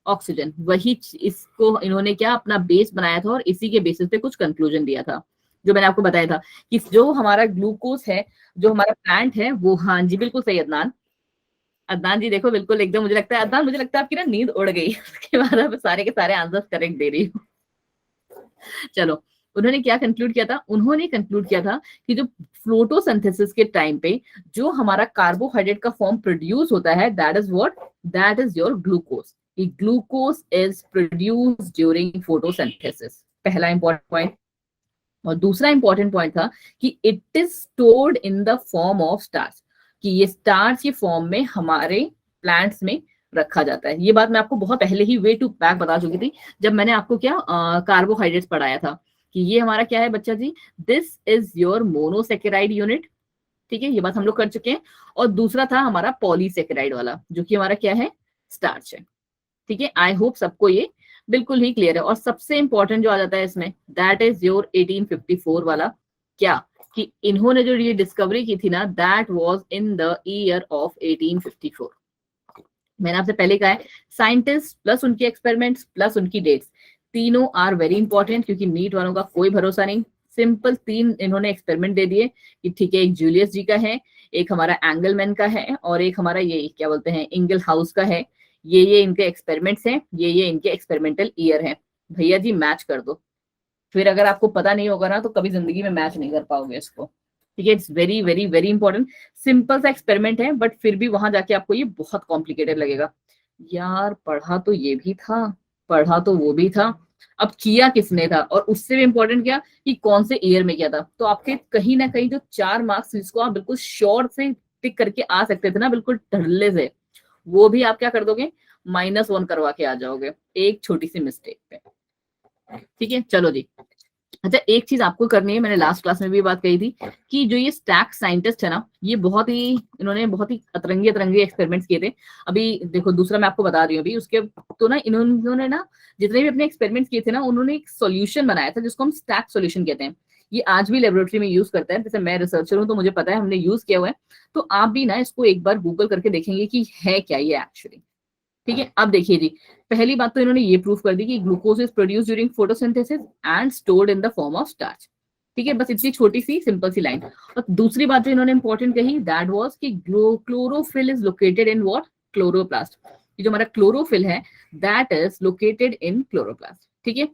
oxygen, वही इसको इन्होंने क्या अपना बेस बनाया था और इसी के बेसिस पे कुछ कंक्लूजन दिया था, जो मैंने आपको बताया था कि जो हमारा ग्लूकोज है, जो हमारा प्लांट है वो, हाँ जी बिल्कुल सही अदनान, अदनान जी देखो बिल्कुल एकदम, मुझे लगता है अदनान, मुझे लगता है आपकी ना नींद उड़ गई उसके बाद आप सारे के सारे आंसर्स करेक्ट दे रही हूँ। चलो, उन्होंने क्या कंक्लूड किया था, उन्होंने कंक्लूड किया था कि जो फोटोसिंथेसिस के टाइम पे जो हमारा कार्बोहाइड्रेट का फॉर्म प्रोड्यूस होता है, that is what, that is your glucose, glucose is produce during photosynthesis, पहला इंपॉर्टेंट पॉइंट। और दूसरा इंपॉर्टेंट पॉइंट था कि it is stored in the form of starch, कि ये स्टार्च के फॉर्म में हमारे प्लांट्स में रखा जाता है। ये बात मैं आपको बहुत पहले ही वे टू बैक बता चुकी थी, जब मैंने आपको क्या कार्बोहाइड्रेट्स पढ़ाया था, कि ये हमारा क्या है बच्चा जी, this is your monosaccharide unit, ठीक है, ये बात हम लोग कर चुके हैं। और दूसरा था हमारा पॉलीसेकेराइड वाला, जो कि हमारा क्या है, स्टार्च है, ठीक है। आई होप सबको ये बिल्कुल ही क्लियर है। और सबसे इंपॉर्टेंट जो आ जाता है इसमें, दैट इज योर 1854 वाला, क्या कि इन्होंने जो ये डिस्कवरी की थी ना, that was in the year of 1854। मैंने आपसे पहले कहा है, साइंटिस्ट प्लस उनके एक्सपेरिमेंट्स प्लस उनकी डेट्स, तीनों आर वेरी इंपॉर्टेंट, क्योंकि नीट वालों का कोई भरोसा नहीं। सिंपल तीन इन्होंने एक्सपेरिमेंट दे दिए कि ठीक है, एक जूलियस जी का है, एक हमारा एंगलमैन का है, और एक हमारा ये क्या बोलते हैं इंगल हाउस का है। ये इनके एक्सपेरिमेंट्स हैं, ये इनके एक्सपेरिमेंटल ईयर है। भैया जी मैच कर दो, फिर अगर आपको पता नहीं होगा ना तो कभी जिंदगी में मैच नहीं कर पाओगे इसको, ठीक है। It's very very very important, simple सा एक्सपेरिमेंट है, बट फिर भी वहां जाके आपको ये बहुत कॉम्प्लिकेटेड लगेगा, यार पढ़ा तो ये भी था, पढ़ा तो वो भी था, अब किया किसने था, और उससे भी इंपॉर्टेंट क्या कि कौन से ईयर में किया था। तो आपके कहीं ना कहीं जो 4 मार्क्स जिसको आप बिल्कुल श्योर से टिक करके आ सकते थे ना, बिल्कुल ढल्ले से, वो भी आप क्या कर दोगे, -1 करवा के आ जाओगे एक छोटी सी मिस्टेक पे, ठीक है। चलो जी, अच्छा एक चीज आपको करनी है, मैंने लास्ट क्लास में भी बात कही थी कि जो ये स्टैक साइंटिस्ट है ना, ये इन्होंने बहुत ही अतरंगी अतरंगी एक्सपेरिमेंट्स किए थे। अभी देखो दूसरा मैं आपको बता रही हूँ अभी उसके, तो ना इन्होंने ना जितने भी अपने एक्सपेरिमेंट्स किए थे ना, उन्होंने एक सोल्यूशन बनाया था जिसको हम स्टैक सोल्यूशन कहते हैं। ये आज भी लेबोरेटरी में यूज करता है, जैसे मैं रिसर्चर हूँ तो मुझे पता है, हमने यूज किया हुआ है। तो आप भी ना इसको एक बार गूगल करके देखेंगे कि है क्या ये एक्चुअली, ठीक है। अब देखिए जी, पहली बात तो इन्होंने ये प्रूफ कर दी कि glucose is produce during photosynthesis and stored in the form of starch, ठीक है। बस इतनी छोटी सी सिंपल सी लाइन। और दूसरी बात जो इन्होंने इंपॉर्टेंट कही, दैट वाज कि chlorophyll is located in what, chloroplast, ये जो हमारा क्लोरोफिल है that is located in chloroplast, ठीक है।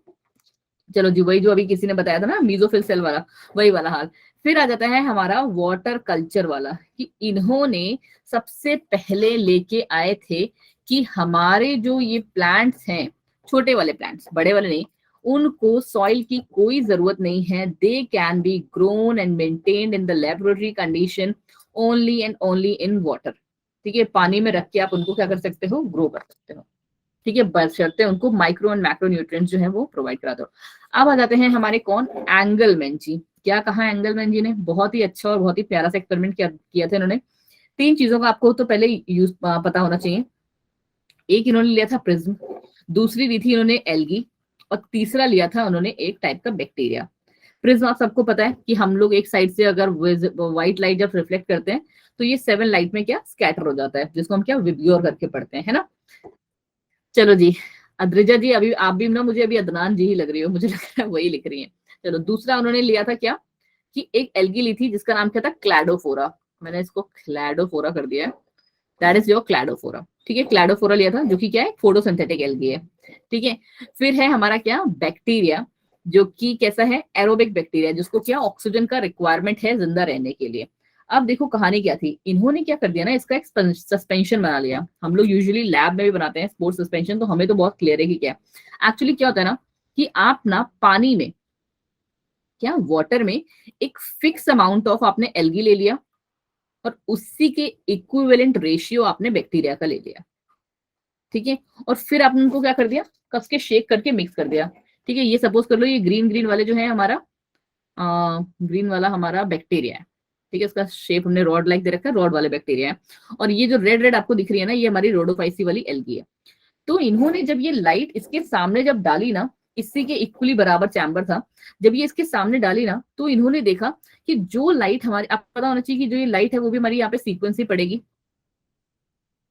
चलो जी, वही जो अभी किसी ने बताया था ना मीजोफिल सेल वाला, वही वाला हाल। फिर आ जाता है हमारा वाटर कल्चर वाला, कि इन्होंने सबसे पहले लेके आए थे कि हमारे जो ये प्लांट्स हैं, छोटे वाले प्लांट्स, बड़े वाले नहीं, उनको सॉइल की कोई जरूरत नहीं है, they can be grown and maintained in the laboratory condition only and only in water. ठीक है, पानी में रख के आप उनको क्या कर सकते हो, ग्रो कर सकते हो। ठीक है, बशर्ते उनको माइक्रो एंड मैक्रो न्यूट्रिएंट्स जो है वो प्रोवाइड करा दो। अब आ जाते हैं हमारे कौन, एंगलमैन जी। क्या कहा एंगलमैन जी ने, बहुत ही अच्छा और बहुत ही प्यारा सा एक्सपेरिमेंट किया था इन्होंने। 3 चीजों का आपको तो पहले यूज पता होना चाहिए। एक इन्होंने लिया था प्रिज्म, दूसरी ली थी इन्होंने एल्गी, और तीसरा लिया था उन्होंने एक टाइप का बैक्टीरिया। प्रिज्म आप सबको पता है कि हम लोग एक साइड से अगर व्हाइट लाइट जब रिफ्लेक्ट करते हैं तो ये 7 लाइट में क्या स्कैटर हो जाता है, जिसको हम क्या विब्ग्योर करके पढ़ते हैं, है ना। चलो जी, अद्रिजा जी अभी आप भी ना मुझे अभी अदनान जी ही लग रही हो, मुझे लग रहा है वही लिख रही हैं। चलो, दूसरा उन्होंने लिया था क्या, कि एक एल्गी ली थी जिसका नाम क्या था, क्लैडोफोरा। मैंने इसको क्लैडोफोरा कर दिया है, दैट इज योर क्लैडोफोरा। ठीक है, क्लैडोफोरा लिया था जो कि क्या है, फोटोसिंथेटिक एल्गी है। ठीक है, फिर है हमारा क्या, बैक्टीरिया, जो कि कैसा है, एरोबिक बैक्टीरिया, जिसको क्या ऑक्सीजन का रिक्वायरमेंट है जिंदा रहने के लिए। अब देखो कहानी क्या थी, इन्होंने क्या कर दिया ना, इसका एक सस्पेंशन बना लिया। हम लोग यूजुअली लैब में भी बनाते हैं स्पोर्ट्स सस्पेंशन, तो हमें तो बहुत क्लियर है कि क्या एक्चुअली क्या होता है ना, कि आप ना पानी में क्या, वाटर में एक फिक्स अमाउंट ऑफ आपने एल्गी ले लिया और उसी के इक्विवेलेंट रेशियो आपने बैक्टीरिया का ले लिया। ठीक है, और फिर आपने उनको क्या कर दिया, कस के शेक करके मिक्स कर दिया। ठीक है, ये सपोज कर लो ये ग्रीन ग्रीन वाले जो है हमारा ग्रीन वाला हमारा बैक्टीरिया है। ठीक है, इसका शेप हमने रॉड लाइक दे रखा है, रॉड वाले बैक्टीरिया है। और ये जो रेड रेड आपको दिख रही है ना, ये हमारी रोडोफाइसी वाली एल्गी है। तो इन्होंने जब ये लाइट इसके सामने जब डाली ना, इसी के इक्वली बराबर चैम्बर था, जब ये इसके सामने डाली ना, तो इन्होंने देखा कि जो लाइट हमारी, आपको पता होना चाहिए कि जो ये लाइट है वो भी हमारी यहाँ पे सीक्वेंस ही पड़ेगी।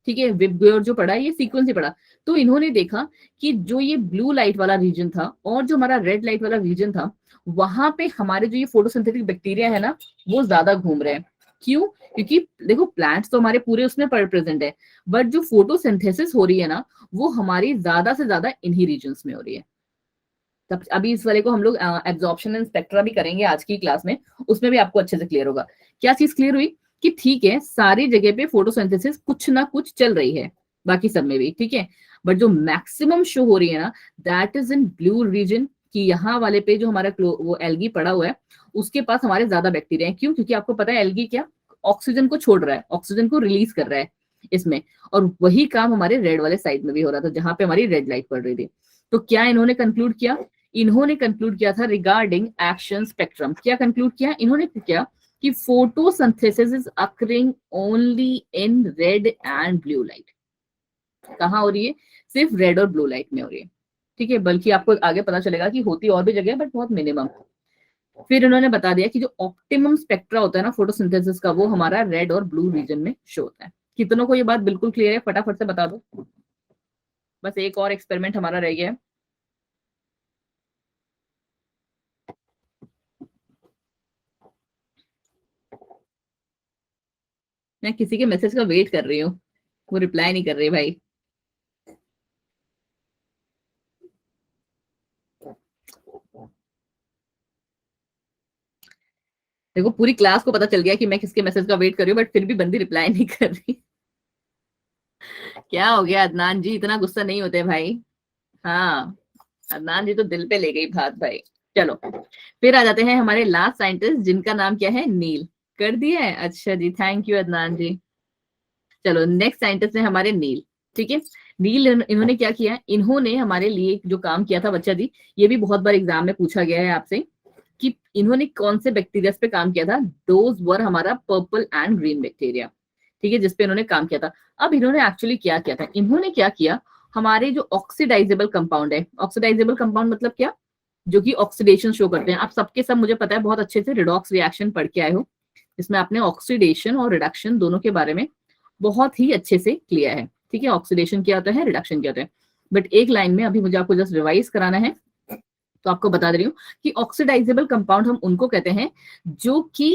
ठीक है, विबग्योर जो पड़ा है ये सीक्वेंस ही पड़ा। तो इन्होंने देखा कि जो ये ब्लू लाइट वाला रीजन था और जो हमारा रेड लाइट वाला रीजन था, वहां पे हमारे जो ये फोटोसिंथेटिक बैक्टीरिया है ना, वो ज्यादा घूम रहे हैं। क्यों, क्योंकि देखो प्लांट्स तो हमारे पूरे उसमें प्रेजेंट है, बट जो फोटोसिंथेसिस हो रही है ना, वो हमारी ज्यादा से ज्यादा इन्हीं रीजन्स में हो रही है। तब अभी इस वाले को हम लोग एब्जॉर्प्शन एंड स्पेक्ट्रा भी करेंगे आज की क्लास में, उसमें भी आपको अच्छे से क्लियर होगा। क्या चीज क्लियर हुई, कि ठीक है सारी जगह पे फोटोसिंथेसिस कुछ ना कुछ चल रही है, बाकी सब में भी। ठीक है, बट जो मैक्सिमम शो हो रही है ना, that is in blue region, कि यहाँ वाले पे जो हमारा वो एल्गी पड़ा हुआ है, उसके पास हमारे ज्यादा बैक्टीरिया है। क्यों, क्योंकि आपको पता है एल्गी क्या ऑक्सीजन को छोड़ रहा है, ऑक्सीजन को रिलीज कर रहा है इसमें, और वही काम हमारे रेड वाले साइड में भी हो रहा था, जहां पे हमारी रेड लाइट पड़ रही थी। तो क्या इन्होंने कंक्लूड किया, इन्होंने कंक्लूड किया था रिगार्डिंग एक्शन स्पेक्ट्रम। क्या कंक्लूड किया इन्होंने, क्या कि photosynthesis is occurring only in red and blue light. कहाँ हो रही है, सिर्फ रेड और ब्लू लाइट में हो रही है। ठीक है, बल्कि आपको आगे पता चलेगा कि होती और भी जगह बट बहुत मिनिमम। फिर इन्होंने बता दिया कि जो ऑप्टिमम स्पेक्ट्रा होता है ना फोटोसिंथेसिस का, वो हमारा रेड और ब्लू रीजन में शो होता है। कितनों को ये बात बिल्कुल क्लियर है, फटाफट से बता दो। बस एक और एक्सपेरिमेंट हमारा रह गया है। मैं किसी के मैसेज का वेट कर रही हूँ, वो रिप्लाई नहीं कर रही भाई। देखो पूरी क्लास को पता चल गया कि मैं किसके मैसेज का वेट कर रही हूँ, बट फिर भी बंदी रिप्लाई नहीं कर रही। क्या हो गया अदनान जी, इतना गुस्सा नहीं होते भाई। हाँ, अदनान जी तो दिल पे ले गई बात भाई। चलो फिर आ जाते हैं हमारे लास्ट साइंटिस्ट, जिनका नाम क्या है, नील। कर दिया है, अच्छा जी, थैंक यू अदनान जी। चलो नेक्स्ट साइंटिस्ट है हमारे नील। ठीक है, नील इन्होंने क्या किया, इन्होंने हमारे लिए जो काम किया था बच्चा जी, ये भी बहुत बार एग्जाम में पूछा गया है आपसे, कि इन्होंने कौन से बैक्टीरिया पे काम किया था। दोज वर हमारा पर्पल एंड ग्रीन बैक्टीरिया। ठीक है, जिसपे इन्होंने काम किया था। अब इन्होंने एक्चुअली क्या किया था, इन्होंने क्या किया, हमारे जो ऑक्सीडाइजेबल कंपाउंड है, ऑक्सीडाइजेबल कंपाउंड मतलब क्या, जो कि ऑक्सीडेशन शो करते हैं। आप सबके सब मुझे पता है बहुत अच्छे से रिडॉक्स रिएक्शन पढ़ के आए हो, जिसमें आपने ऑक्सीडेशन और रिडक्शन दोनों के बारे में बहुत ही अच्छे से किया है। ठीक है, ऑक्सीडेशन क्या होता है, रिडक्शन क्या होता है। बट एक लाइन में अभी मुझे आपको जस्ट रिवाइज कराना है, तो आपको बता दे रही हूँ कि ऑक्सीडाइजेबल कंपाउंड हम उनको कहते हैं जो कि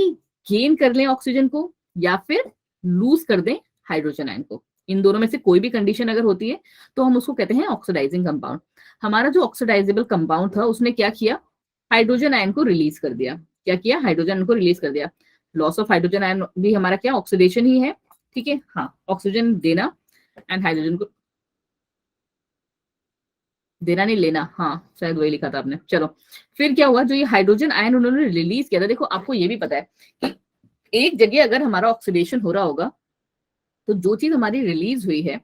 गेन कर लें ऑक्सीजन को या फिर लूज कर दें हाइड्रोजन आयन को। इन दोनों में से कोई भी कंडीशन अगर होती है तो हम उसको कहते हैं ऑक्सीडाइजिंग कंपाउंड। हमारा जो ऑक्सीडाइजेबल कंपाउंड था उसने क्या किया, हाइड्रोजन आयन को रिलीज कर दिया। क्या किया, हाइड्रोजन आयन को रिलीज कर दिया। लॉस ऑफ हाइड्रोजन आयन भी हमारा क्या, ऑक्सीडेशन ही है। ठीक है, हाँ, ऑक्सीजन देना एंड हाइड्रोजन को देना नहीं लेना, हाँ शायद वही लिखा था आपने। चलो फिर क्या हुआ, जो ये हाइड्रोजन आयन उन्होंने रिलीज किया था, देखो आपको ये भी पता है कि एक जगह अगर हमारा ऑक्सीडेशन हो रहा होगा तो जो चीज हमारी रिलीज हुई है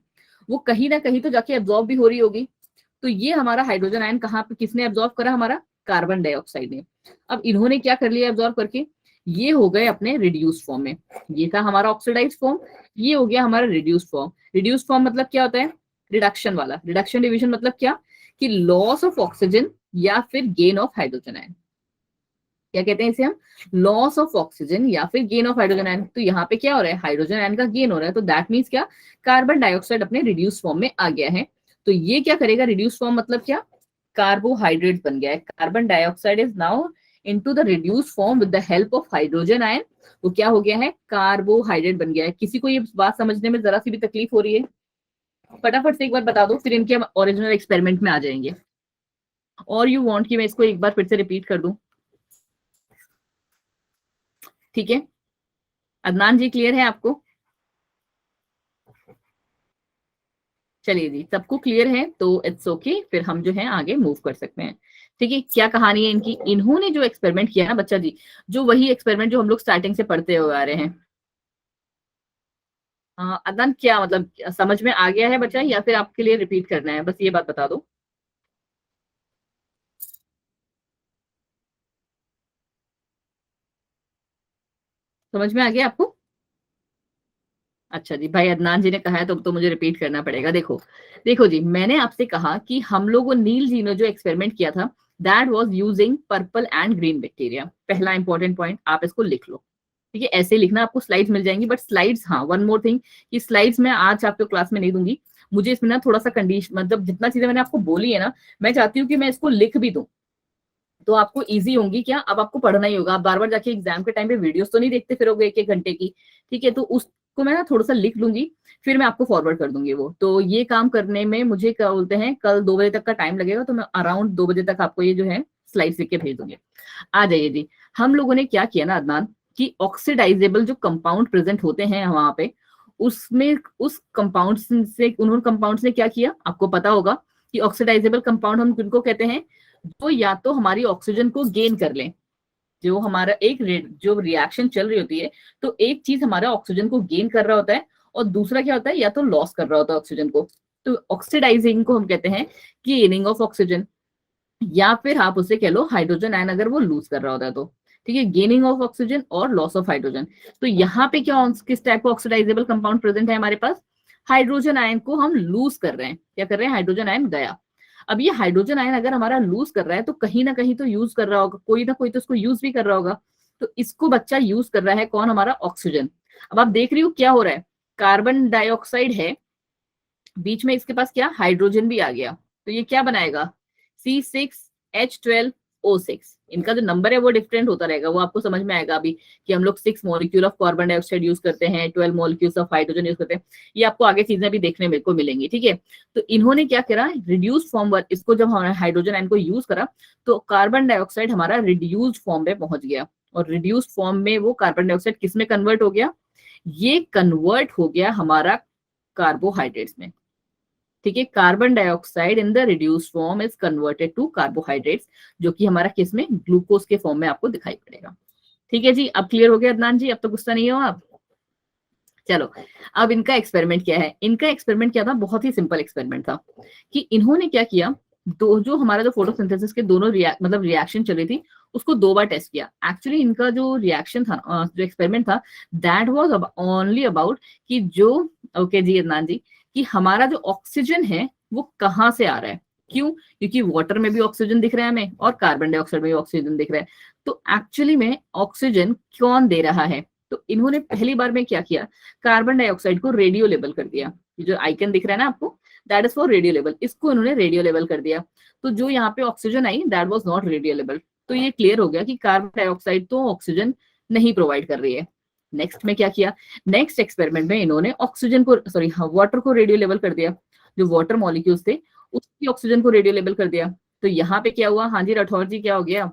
वो कहीं ना कहीं तो जाके एब्जॉर्ब भी हो रही होगी। तो ये हमारा हाइड्रोजन आयन कहाँ पे किसने एब्जॉर्ब करा, हमारा कार्बन डाइऑक्साइड ने। अब इन्होंने क्या कर लिया एब्जॉर्ब करके, ये हो गए अपने रिड्यूस फॉर्म में। ये था हमारा ऑक्सीडाइज फॉर्म, ये हो गया हमारा रिड्यूस फॉर्म। रिड्यूस फॉर्म मतलब क्या होता है, रिडक्शन वाला। रिडक्शन डिविजन मतलब क्या, कि लॉस ऑफ ऑक्सीजन या फिर गेन ऑफ हाइड्रोजन आयन। क्या कहते हैं इसे हम, लॉस ऑफ ऑक्सीजन या फिर गेन ऑफ हाइड्रोजन आयन। तो यहाँ पे क्या हो रहा है, हाइड्रोजन आयन का गेन हो रहा है, तो दैट मीन्स क्या, कार्बन डाइऑक्साइड अपने रिड्यूस फॉर्म में आ गया है। तो ये क्या करेगा, रिड्यूस फॉर्म मतलब क्या, कार्बोहाइड्रेट बन गया है। Carbon dioxide is now into the reduce form with the help of hydrogen ion, वो क्या हो गया है, कार्बोहाइड्रेट बन गया है। किसी को ये बात समझने में जरा सी भी तकलीफ हो रही है, फटाफट से एक बार बता दो, फिर इनके हम ओरिजिनल एक्सपेरिमेंट में आ जाएंगे। और यू वांट कि मैं इसको एक बार फिर से रिपीट कर दूं, ठीक है। अदनान जी क्लियर है आपको, चलिए जी सबको क्लियर है तो इट्स ओके, फिर हम जो है आगे मूव कर सकते हैं। ठीक है, क्या कहानी है इनकी, इन्होंने जो एक्सपेरिमेंट किया ना बच्चा जी, जो वही एक्सपेरिमेंट जो हम लोग स्टार्टिंग से पढ़ते हुए आ रहे हैं। अदनान क्या मतलब समझ में आ गया है बच्चा, या फिर आपके लिए रिपीट करना है, बस ये बात बता दो। समझ में आ गया आपको, अच्छा जी, भाई अदनान जी ने कहा है तो मुझे रिपीट करना पड़ेगा। देखो देखो जी, मैंने आपसे कहा कि हम लोगों नील जी ने जो एक्सपेरिमेंट किया था, that was using purple and green bacteria. पहला इंपॉर्टेंट पॉइंट आप इसको लिख लो, ठीक है। ऐसे लिखना, आपको स्लाइड्स मिल जाएंगी, बट स्लाइड्स, हाँ वन मोर थिंग, कि स्लाइड्स मैं आज आपको क्लास में नहीं दूंगी। मुझे इसमें ना थोड़ा सा कंडीशन, मतलब जितना चीजें मैंने आपको बोली है ना, मैं चाहती हूँ कि मैं इसको लिख भी दूं, तो आपको इजी होंगी। क्या, अब आपको पढ़ना ही होगा, आप बार बार जाके एग्जाम के टाइम पे वीडियोस तो नहीं देखते फिरोगे एक एक घंटे की, ठीक है। तो उसको मैं ना थोड़ा सा लिख लूंगी, फिर मैं आपको फॉरवर्ड कर दूंगी वो। तो ये काम करने में मुझे क्या बोलते हैं, कल 2 बजे तक का टाइम लगेगा, तो मैं अराउंड 2 बजे तक आपको ये जो है स्लाइड्स लिख के भेज दूंगी। आ जाइए जी, हम लोगों ने क्या किया ना अदनान, कि ऑक्सीडाइजेबल जो कंपाउंड प्रेजेंट होते हैं वहां पे, उसमें उस कंपाउंड से, उन्होंने कंपाउंड्स ने क्या किया, आपको पता होगा कि ऑक्सीडाइजेबल कंपाउंड हम किनको कहते हैं, जो या तो हमारी ऑक्सीजन को गेन कर लें, जो हमारा एक जो रिएक्शन चल रही होती है, तो एक चीज हमारा ऑक्सीजन को गेन कर रहा होता है, और दूसरा क्या होता है, या तो लॉस कर रहा होता है ऑक्सीजन को। तो ऑक्सीडाइजिंग को हम कहते हैं गेनिंग ऑफ ऑक्सीजन, या फिर आप उसे कह लो हाइड्रोजन आयन अगर वो लूज कर रहा होता है तो, ठीक है, गेनिंग ऑफ ऑक्सीजन और लॉस ऑफ हाइड्रोजन। तो यहाँ पे क्या, किस टाइप का ऑक्सीडाइजेबल कंपाउंड प्रेजेंट है हमारे पास, हाइड्रोजन आयन को हम लूज कर रहे हैं। क्या कर रहे हैं, हाइड्रोजन आयन गया। अब ये हाइड्रोजन आयन अगर हमारा लूज कर रहा है, तो कहीं ना कहीं तो यूज कर रहा होगा, कोई ना कोई तो इसको यूज भी कर रहा होगा। तो इसको बच्चा यूज कर रहा है कौन, हमारा ऑक्सीजन। अब आप देख रही हो क्या हो रहा है, कार्बन डाइऑक्साइड है, बीच में इसके पास क्या, हाइड्रोजन भी आ गया, तो ये क्या बनाएगा, C6H12O6। इनका जो नंबर है वो डिफरेंट होता रहेगा, वो आपको समझ में आएगा अभी, कि हम लोग 6 molecule of carbon dioxide use करते हैं, 12 मॉलिक्यूल्स ऑफ हाइड्रोजन यूज करते हैं। ये आपको आगे चीजें भी देखने को मिलेंगी, ठीक है। तो इन्होंने क्या करा, रिड्यूस फॉर्म पर इसको जब हमारे हाइड्रोजन आयन को यूज करा, तो कार्बन डाइऑक्साइड हमारा रिड्यूस फॉर्म में पहुंच गया, और रिड्यूस फॉर्म में वो कार्बन डाइऑक्साइड किस में कन्वर्ट हो गया, ये कन्वर्ट हो गया हमारा कार्बोहाइड्रेट्स में, ठीक है। Carbon dioxide in the reduce form is converted to carbohydrates, जो कि हमारा किस में, ग्लूकोज के फॉर्म में आपको दिखाई पड़ेगा। ठीक है जी, अब क्लियर हो गया अदनान जी, अब तो गुस्सा नहीं हो आप। चलो, अब इनका एक्सपेरिमेंट क्या है, इनका एक्सपेरिमेंट क्या था, बहुत ही सिंपल एक्सपेरिमेंट था, कि इन्होंने क्या किया, जो हमारा जो फोटोसिंथेसिस के दोनों मतलब रिएक्शन चल रही थी, उसको 2 बार टेस्ट किया। एक्चुअली इनका जो रिएक्शन था, जो एक्सपेरिमेंट था, दैट वाज ओनली अबाउट कि जो, ओके जी अदनान जी, कि हमारा जो ऑक्सीजन है वो कहाँ से आ रहा है। क्यों, क्योंकि वाटर में भी ऑक्सीजन दिख रहा है हमें, और कार्बन डाइऑक्साइड में भी ऑक्सीजन दिख रहा है। तो एक्चुअली में ऑक्सीजन कौन दे रहा है, तो इन्होंने पहली बार में क्या किया, कार्बन डाइऑक्साइड को रेडियो लेबल कर दिया। जो आइकन दिख रहा है ना आपको, that is for radio level, इसको इन्होंने रेडियो लेवल कर दिया। तो जो यहाँ पे oxygen I, that was not radio level. तो ये क्लियर हो गया कि कार्बन डाइऑक्साइड तो ऑक्सीजन नहीं प्रोवाइड कर रही है। नेक्स्ट में क्या किया, नेक्स्ट एक्सपेरिमेंट में इन्होंने ऑक्सीजन को, सॉरी वाटर को रेडियो लेवल कर दिया। जो वाटर मॉलिक्यूल्स थे उसकी ऑक्सीजन को रेडियो लेवल कर दिया। तो यहाँ पे क्या हुआ, हाँ जी राठौर जी, क्या हो गया,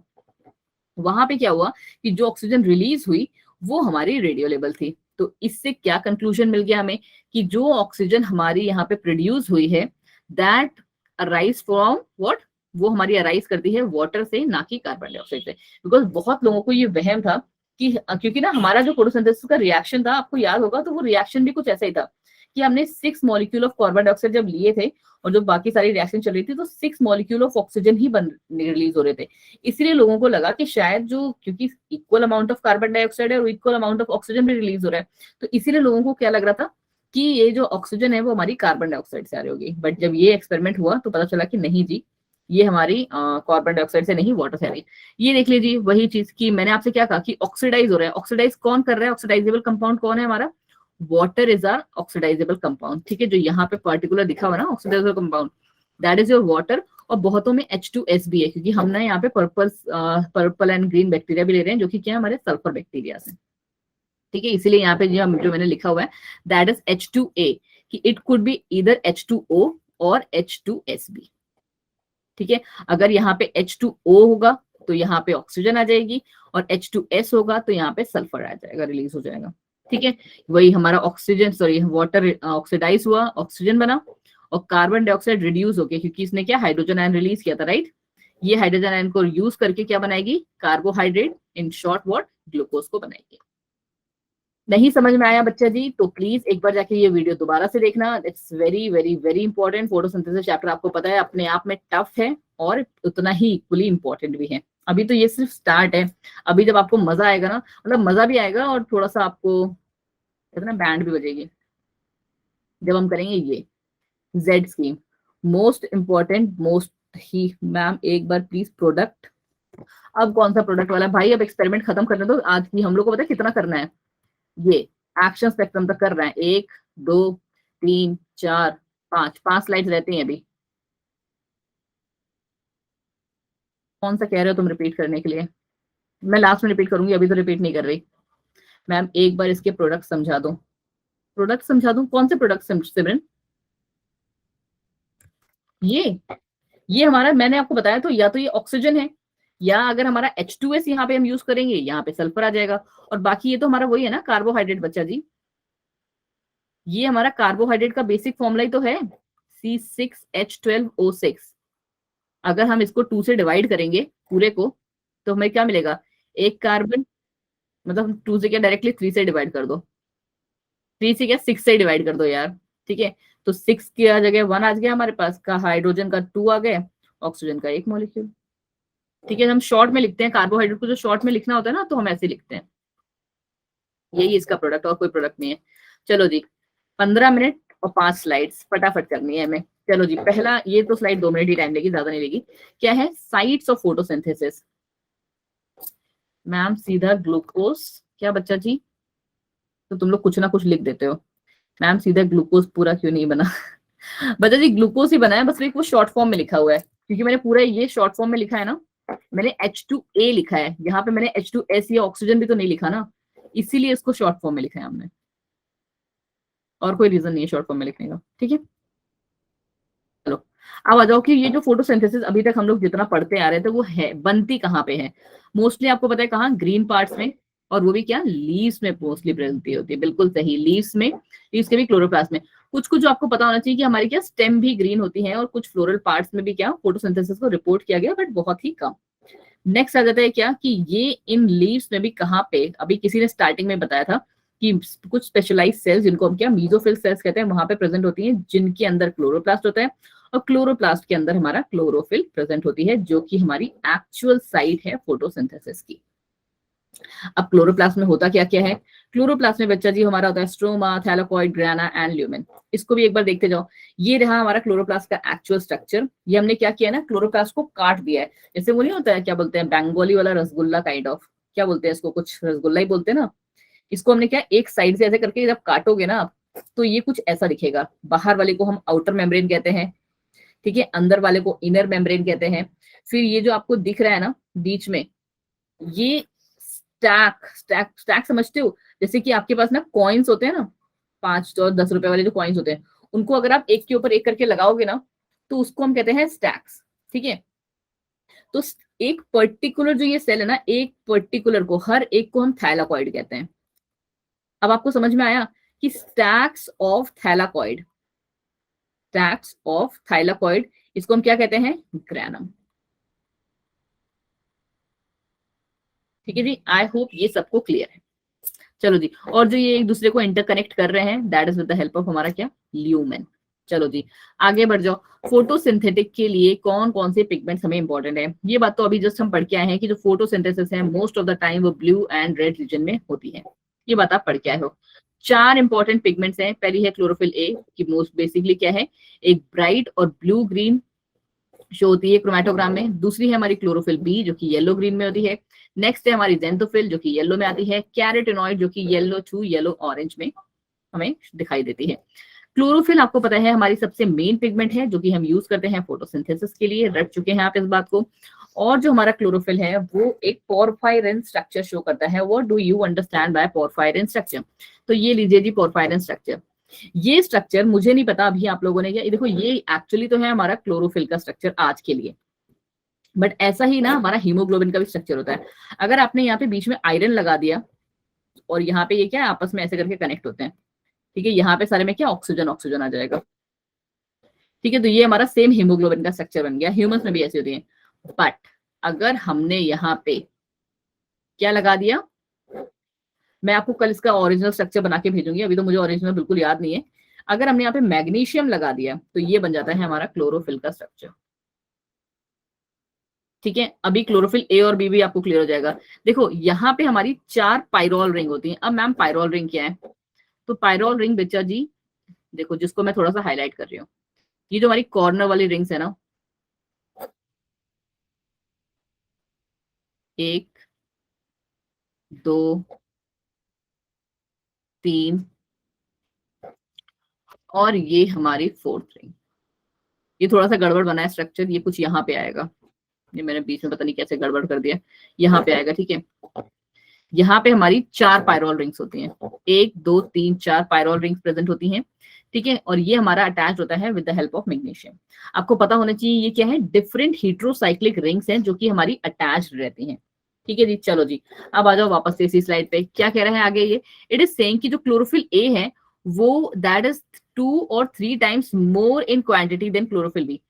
वहां पे क्या हुआ कि जो ऑक्सीजन रिलीज हुई वो हमारी रेडियो लेवल थी। तो इससे क्या कंक्लूजन मिल गया हमें, कि जो ऑक्सीजन हमारी यहाँ पे प्रोड्यूस हुई है, दैट अराइज फ्रॉम व्हाट, वो हमारी अराइज करती है वाटर से, ना कि कार्बन डाइऑक्साइड से। बिकॉज बहुत लोगों को ये वहम था कि क्योंकि ना हमारा जो फोटोसिंथेसिस का रिएक्शन था, आपको याद होगा, तो वो रिएक्शन भी कुछ ऐसा ही था कि हमने 6 मॉलिक्यूल ऑफ कार्बन डाइऑक्साइड जब लिए थे और जो बाकी सारी रिएक्शन चल रही थी, तो 6 मॉलिक्यूल ऑफ ऑक्सीजन ही बन रिलीज हो रहे थे। इसलिए लोगों को लगा कि शायद जो, क्योंकि equal amount of carbon dioxide है और इक्वल अमाउंट ऑफ ऑक्सीजन भी रिलीज हो रहा है, तो इसीलिए लोगों को क्या लग रहा था कि ये जो ऑक्सीजन है वो हमारी कार्बन डाइऑक्साइड से आ रही होगी। बट जब ये एक्सपेरिमेंट हुआ तो पता चला कि नहीं जी, ये हमारी कार्बन डाइऑक्साइड से नहीं, वाटर से आ रही है। ये देख लीजिए वही चीज की मैंने आपसे क्या कहा कि ऑक्सीडाइज हो रहा है। ऑक्सीडाइज कौन कर रहा है? ऑक्सीडाइजेबल कंपाउंड कौन है हमारा? Water is our oxidisable compound. ठीक है, जो यहाँ पे पर्टिकुलर दिखा हुआ ना oxidisable compound, that is your water. और बहुतों में H2S भी है, क्योंकि हमने यहाँ पे पर्पल एंड ग्रीन बैक्टीरिया भी ले रहे हैं, जो कि क्या है, हमारे सल्फर बैक्टीरिया से। ठीक है, इसीलिए यहाँ पे जो मैंने लिखा हुआ है दैट इज H2A, कि इट कुड बी इधर H2O और H2S भी। ठीक है, अगर यहाँ पे H2O होगा तो यहाँ पे ऑक्सीजन आ जाएगी, और H2S होगा तो यहाँ पे सल्फर आ जाएगा, रिलीज हो जाएगा। ठीक है, वही हमारा ऑक्सीजन, सॉरी वाटर ऑक्सीडाइज हुआ, ऑक्सीजन बना, और कार्बन डाइऑक्साइड रिड्यूस हो गया, क्योंकि इसने क्या हाइड्रोजन आयन रिलीज किया था, राइट। ये हाइड्रोजन आयन को यूज करके क्या बनाएगी? Carbohydrate, in short what, glucose को बनाएगी। नहीं समझ में आया बच्चा जी तो प्लीज एक बार जाके ये वीडियो दोबारा से देखना। It's very very very important. Photosynthesis chapter आपको पता है अपने आप में टफ है और उतना ही इक्वली इंपॉर्टेंट भी है। अभी तो ये सिर्फ स्टार्ट है, अभी जब आपको मजा आएगा ना, मतलब मजा भी आएगा और थोड़ा सा आपको कहते ना बैंड भी बजेगी जब हम करेंगे ये Z scheme. Most important, most ही। मैम एक बार प्लीज प्रोडक्ट, अब कौन सा प्रोडक्ट वाला भाई? अब एक्सपेरिमेंट खत्म करने दो। आज की हम लोग को पता है कितना करना है, ये एक्शन स्पेक्ट्रम तक कर रहे हैं। 1 2 3 4 5 स्लाइड्स रहती हैं अभी। कौन सा कह रहे हो तुम रिपीट करने के लिए? मैं लास्ट में रिपीट करूंगी, अभी तो रिपीट नहीं कर रही। मैम एक बार इसके प्रोडक्ट समझा दो। प्रोडक्ट समझा दूं? कौन से प्रोडक्ट सिमरन? ये हमारा, मैंने आपको बताया तो, या तो ये ऑक्सीजन है, या अगर हमारा H2S यहाँ पे हम यूज करेंगे, यहाँ पे सल्फर आ जाएगा। और बाकी ये तो हमारा वही है ना, कार्बोहाइड्रेट बच्चा जी। ये हमारा कार्बोहाइड्रेट का बेसिक फॉर्मूला ही तो है, C6H12O6। अगर हम इसको 2 से डिवाइड करेंगे पूरे को, तो हमें क्या मिलेगा? एक कार्बन, मतलब 2 से क्या, डायरेक्टली 3 से डिवाइड कर दो। 3 से क्या, 6 से डिवाइड कर दो यार। ठीक है, तो 6 की जगह 1 आ गया हमारे पास, का हाइड्रोजन का 2 आ गए, ऑक्सीजन का 1 मॉलिक्यूल। ठीक है, हम शॉर्ट में लिखते हैं कार्बोहाइड्रेट को, जो शॉर्ट में लिखना होता है ना, तो हम ऐसे लिखते हैं। यही इसका प्रोडक्ट, और कोई प्रोडक्ट नहीं है। चलो जी, 15 मिनट और 5 स्लाइड्स फटाफट करनी है हमें। चलो जी, पहला ये तो स्लाइड 2 मिनट ही टाइम लेगी, ज्यादा नहीं लेगी। क्या है? Sites of photosynthesis. मैम सीधा ग्लूकोज, क्या बच्चा जी? तो तुम लोग कुछ ना कुछ लिख देते हो। मैम सीधा ग्लूकोज पूरा क्यों नहीं बना? बच्चा जी ग्लूकोज ही बना है, बस एक वो शॉर्ट फॉर्म में लिखा हुआ है, क्योंकि मैंने पूरा ये शॉर्ट फॉर्म में लिखा है ना। मैंने H2A लिखा है यहाँ पे, मैंने H2S या ऑक्सीजन भी तो नहीं लिखा ना, इसीलिए इसको शॉर्ट फॉर्म में लिखा है हमने, और कोई रीजन नहीं है शॉर्ट फॉर्म में लिखने का। ठीक है, चलो अब आ जाओ कि ये जो फोटोसिंथेसिस अभी तक हम लोग जितना पढ़ते आ रहे थे, वो है बनती कहाँ पे है? मोस्टली आपको पता है कहाँ? ग्रीन पार्ट्स में, और वो भी क्या, लीव्स में मोस्टली प्रेजेंट होती है। बिल्कुल सही, लीव्स में, लीव्स के भी क्लोरोप्लास्ट में। कुछ कुछ जो आपको पता होना चाहिए कि हमारी क्या स्टेम भी ग्रीन होती है, और कुछ फ्लोरल पार्ट्स में भी क्या फोटोसिंथेसिस को रिपोर्ट किया गया, बट बहुत ही कम। नेक्स्ट आ जाता है क्या कि ये इन लीव्स में भी कहाँ पे, अभी किसी ने स्टार्टिंग में बताया था कि कुछ स्पेशलाइज सेल्स, जिनको हम क्या मीजोफिल सेल्स कहते हैं, वहां पे प्रेजेंट होती हैं, जिनके अंदर क्लोरोप्लास्ट होता है, और क्लोरोप्लास्ट के अंदर हमारा क्लोरोफिल प्रेजेंट होती है, जो कि हमारी एक्चुअल साइट है फोटोसिंथेसिस की। अब क्लोरोप्लास्ट में होता क्या क्या है? क्लोरोप्लास्ट में बच्चा जी हमारा होता है स्ट्रोमा, थैलाकोइड, ग्राना एंड ल्यूमेन। इसको भी एक बार देखते जाओ। ये रहा हमारा क्लोरोप्लास्ट का एक्चुअल स्ट्रक्चर। ये हमने क्या किया ना, क्लोरोप्लास्ट को काट दिया है। जैसे वो नहीं होता है, क्या बोलते हैं, बंगाली वाला रसगुल्ला काइंड ऑफ, क्या बोलते हैं इसको, कुछ रसगुल्ला ही बोलते हैं ना। इसको हमने क्या, एक साइड से ऐसे करके जब काटोगे ना, तो ये कुछ ऐसा दिखेगा। बाहर वाले को हम आउटर मेम्ब्रेन कहते हैं, ठीक है, अंदर वाले को इनर मेम्ब्रेन कहते हैं। फिर ये जो आपको दिख रहा है ना बीच में, ये स्टैक स्टैक स्टैक समझते हो? जैसे कि आपके पास ना कॉइन्स होते हैं ना, 5 और 10 रुपए वाले जो कॉइन्स होते हैं, उनको अगर आप एक के ऊपर एक करके लगाओगे ना, तो उसको हम कहते हैं स्टैक्स। ठीक है, तो एक पर्टिकुलर जो ये सेल है ना, एक पर्टिकुलर को, हर एक को हम थैलाकॉइड कहते हैं। अब आपको समझ में आया कि स्टैक्स ऑफ थैलाकॉइड इसको हम क्या कहते हैं, ग्रैनम। ठीक है जी, आई होप ये सबको क्लियर है। चलो जी, और जो ये एक दूसरे को इंटरकनेक्ट कर रहे हैं that is with the help of हमारा क्या, ल्यूमेन। चलो जी आगे बढ़ जाओ। फोटोसिंथेटिक के लिए कौन कौन से पिगमेंट्स हमें इंपॉर्टेंट है, ये बात तो अभी जस्ट हम पढ़ के आए हैं कि जो फोटोसिंथेसिस है मोस्ट ऑफ द टाइम वो ब्लू एंड रेड रीजन में होती है, ये बात आप पढ़ के आए हो। 4 इंपॉर्टेंट पिगमेंट्स हैं, पहली है क्लोरोफिल ए की मोस्ट बेसिकली क्या है, एक ब्राइट और ब्लू ग्रीन शो होती है क्रोमेटोग्राम में। दूसरी है हमारी क्लोरोफिल बी जो कि येलो ग्रीन में होती है। नेक्स्ट है हमारी जेंथोफिल जो कि येलो में आती है। कैरोटेनॉइड जो कि येलो टू येलो ऑरेंज में हमें दिखाई देती है। क्लोरोफिल आपको पता है हमारी सबसे मेन पिगमेंट है जो कि हम यूज करते हैं फोटोसिंथेसिस के लिए, रट चुके हैं आप इस बात को। और जो हमारा क्लोरोफिल है वो एक पोरफायरिन स्ट्रक्चर शो करता है। What do you understand by porphyrin structure, तो ये लीजिए जी पोरफायरिन स्ट्रक्चर। ये स्ट्रक्चर मुझे नहीं पता अभी आप लोगों ने क्या, देखो ये एक्चुअली तो है हमारा क्लोरोफिल का स्ट्रक्चर आज के लिए, बट ऐसा ही ना हमारा हीमोग्लोबिन का भी स्ट्रक्चर होता है। अगर आपने यहाँ पे बीच में आयरन लगा दिया और यहाँ पे ये क्या है आपस में ऐसे करके कनेक्ट होते हैं, ठीक है, यहाँ पे सारे में क्या ऑक्सीजन ऑक्सीजन आ जाएगा, ठीक है, तो ये हमारा सेम हीमोग्लोबिन का स्ट्रक्चर बन गया। ह्यूमंस में भी ऐसी होती है। बट अगर हमने यहाँ पे क्या लगा दिया, मैं आपको कल इसका ओरिजिनल स्ट्रक्चर बना के भेजूंगी, अभी तो मुझे ओरिजिनल बिल्कुल याद नहीं है। अगर हमने यहाँ पे मैग्नीशियम लगा दिया तो ये बन जाता है हमारा क्लोरोफिल का स्ट्रक्चर। ठीक है, अभी क्लोरोफिल ए और बी भी आपको क्लियर हो जाएगा। देखो यहाँ पे हमारी 4 पायरोल रिंग होती हैं। अब मैम पायरोल रिंग क्या है, तो पायरोल रिंग बच्चा जी देखो जिसको मैं थोड़ा सा हाईलाइट कर रही हूँ, ये जो हमारी कॉर्नर वाली रिंग्स है ना, 1 2 3 और ये हमारी 4th रिंग। ये थोड़ा सा गड़बड़ बना है स्ट्रक्चर, ये कुछ यहाँ पे आएगा, ये मैंने बीच में पता नहीं कैसे गड़बड़ कर दिया, यहाँ पे आएगा। ठीक है, यहाँ पे हमारी 4 पायरोल रिंग्स होती हैं, 1 2 3 4 पायरोल रिंग्स प्रेजेंट होती हैं। ठीक है, और ये हमारा अटैच होता है with the help of magnesium. आपको पता होना चाहिए ये क्या है, डिफरेंट हेटेरोसाइक्लिक रिंग्स हैं जो कि हमारी अटैच्ड रहती हैं। ठीक है जी, चलो जी अब आ जाओ वापस से इसी स्लाइड पे, क्या कह रहा है आगे ये, इट इज सेइंग कि जो क्लोरोफिल ए है वो that is 2 or 3 times more in quantity than chlorophyll B.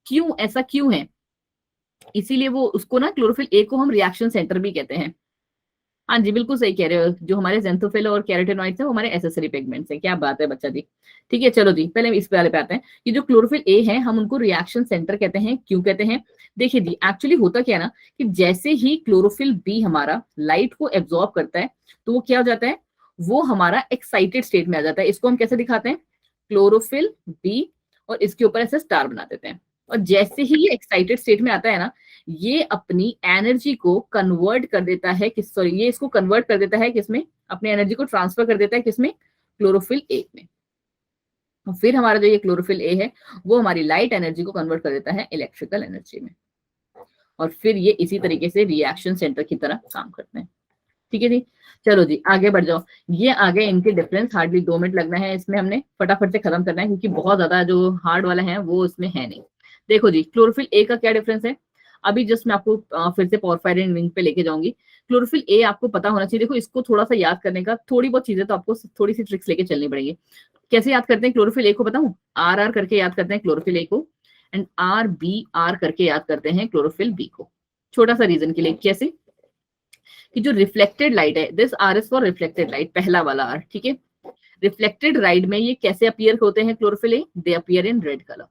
क्यों, ऐसा क्यों है, इसीलिए वो उसको ना क्लोरोफिल ए को हम रिएक्शन सेंटर भी कहते हैं। हाँ जी बिल्कुल सही कह रहे हो, जो हमारे जेंथोफिल और कैरोटेनॉइड्स हैं वो हमारे एसेसरी पिगमेंट्स हैं। क्या बात है बच्चा जी। ठीक है चलो जी, पहले इस वाले पे आते हैं कि जो क्लोरोफिल ए है हम उनको रिएक्शन सेंटर कहते हैं। क्यों कहते हैं, देखिए जी एक्चुअली होता क्या है ना कि जैसे ही क्लोरोफिल बी हमारा लाइट को एब्जॉर्ब करता है तो वो क्या हो जाता है, वो हमारा एक्साइटेड स्टेट में आ जाता है। इसको हम कैसे दिखाते हैं, क्लोरोफिल बी और इसके ऊपर ऐसे स्टार बना देते हैं। और जैसे ही ये एक्साइटेड स्टेट में आता है ना, ये अपनी एनर्जी को कन्वर्ट कर देता है किस, सॉरी ये इसको कन्वर्ट कर देता है किसमें, अपनी एनर्जी को ट्रांसफर कर देता है किसमें, क्लोरोफिल ए में। और फिर हमारा जो ये क्लोरोफिल ए है वो हमारी लाइट एनर्जी को कन्वर्ट कर देता है इलेक्ट्रिकल एनर्जी में, और फिर ये इसी तरीके से रिएक्शन सेंटर की तरह काम करते हैं। ठीक है जी, चलो जी आगे बढ़ जाओ। ये आगे इनके डिफरेंस हार्डली 2 मिनट लगना है, इसमें हमने फटाफट से खत्म करना है क्योंकि बहुत ज्यादा जो हार्ड वाला है वो इसमें है नहीं। देखो जी क्लोरोफिल ए का क्या डिफरेंस है, अभी जस्ट मैं आपको फिर से पोरफायरिन रिंग पे लेके जाऊंगी। क्लोरोफिल ए आपको पता होना चाहिए, देखो इसको थोड़ा सा याद करने का, थोड़ी बहुत चीजें तो आपको थोड़ी सी ट्रिक्स लेके चलनी पड़ेगी। कैसे याद करते हैं क्लोरोफिल ए को, बताऊं, आर आर करके याद करते हैं क्लोरोफिल ए को, एंड आर बी आर करके याद करते हैं क्लोरोफिल बी को। छोटा सा रीजन के लिए, कैसे कि जो रिफ्लेक्टेड लाइट है, this R is for reflected light, पहला वाला आर, ठीक है, रिफ्लेक्टेड लाइट में ये कैसे अपीयर होते हैं chlorophyll A, they appear in red colour.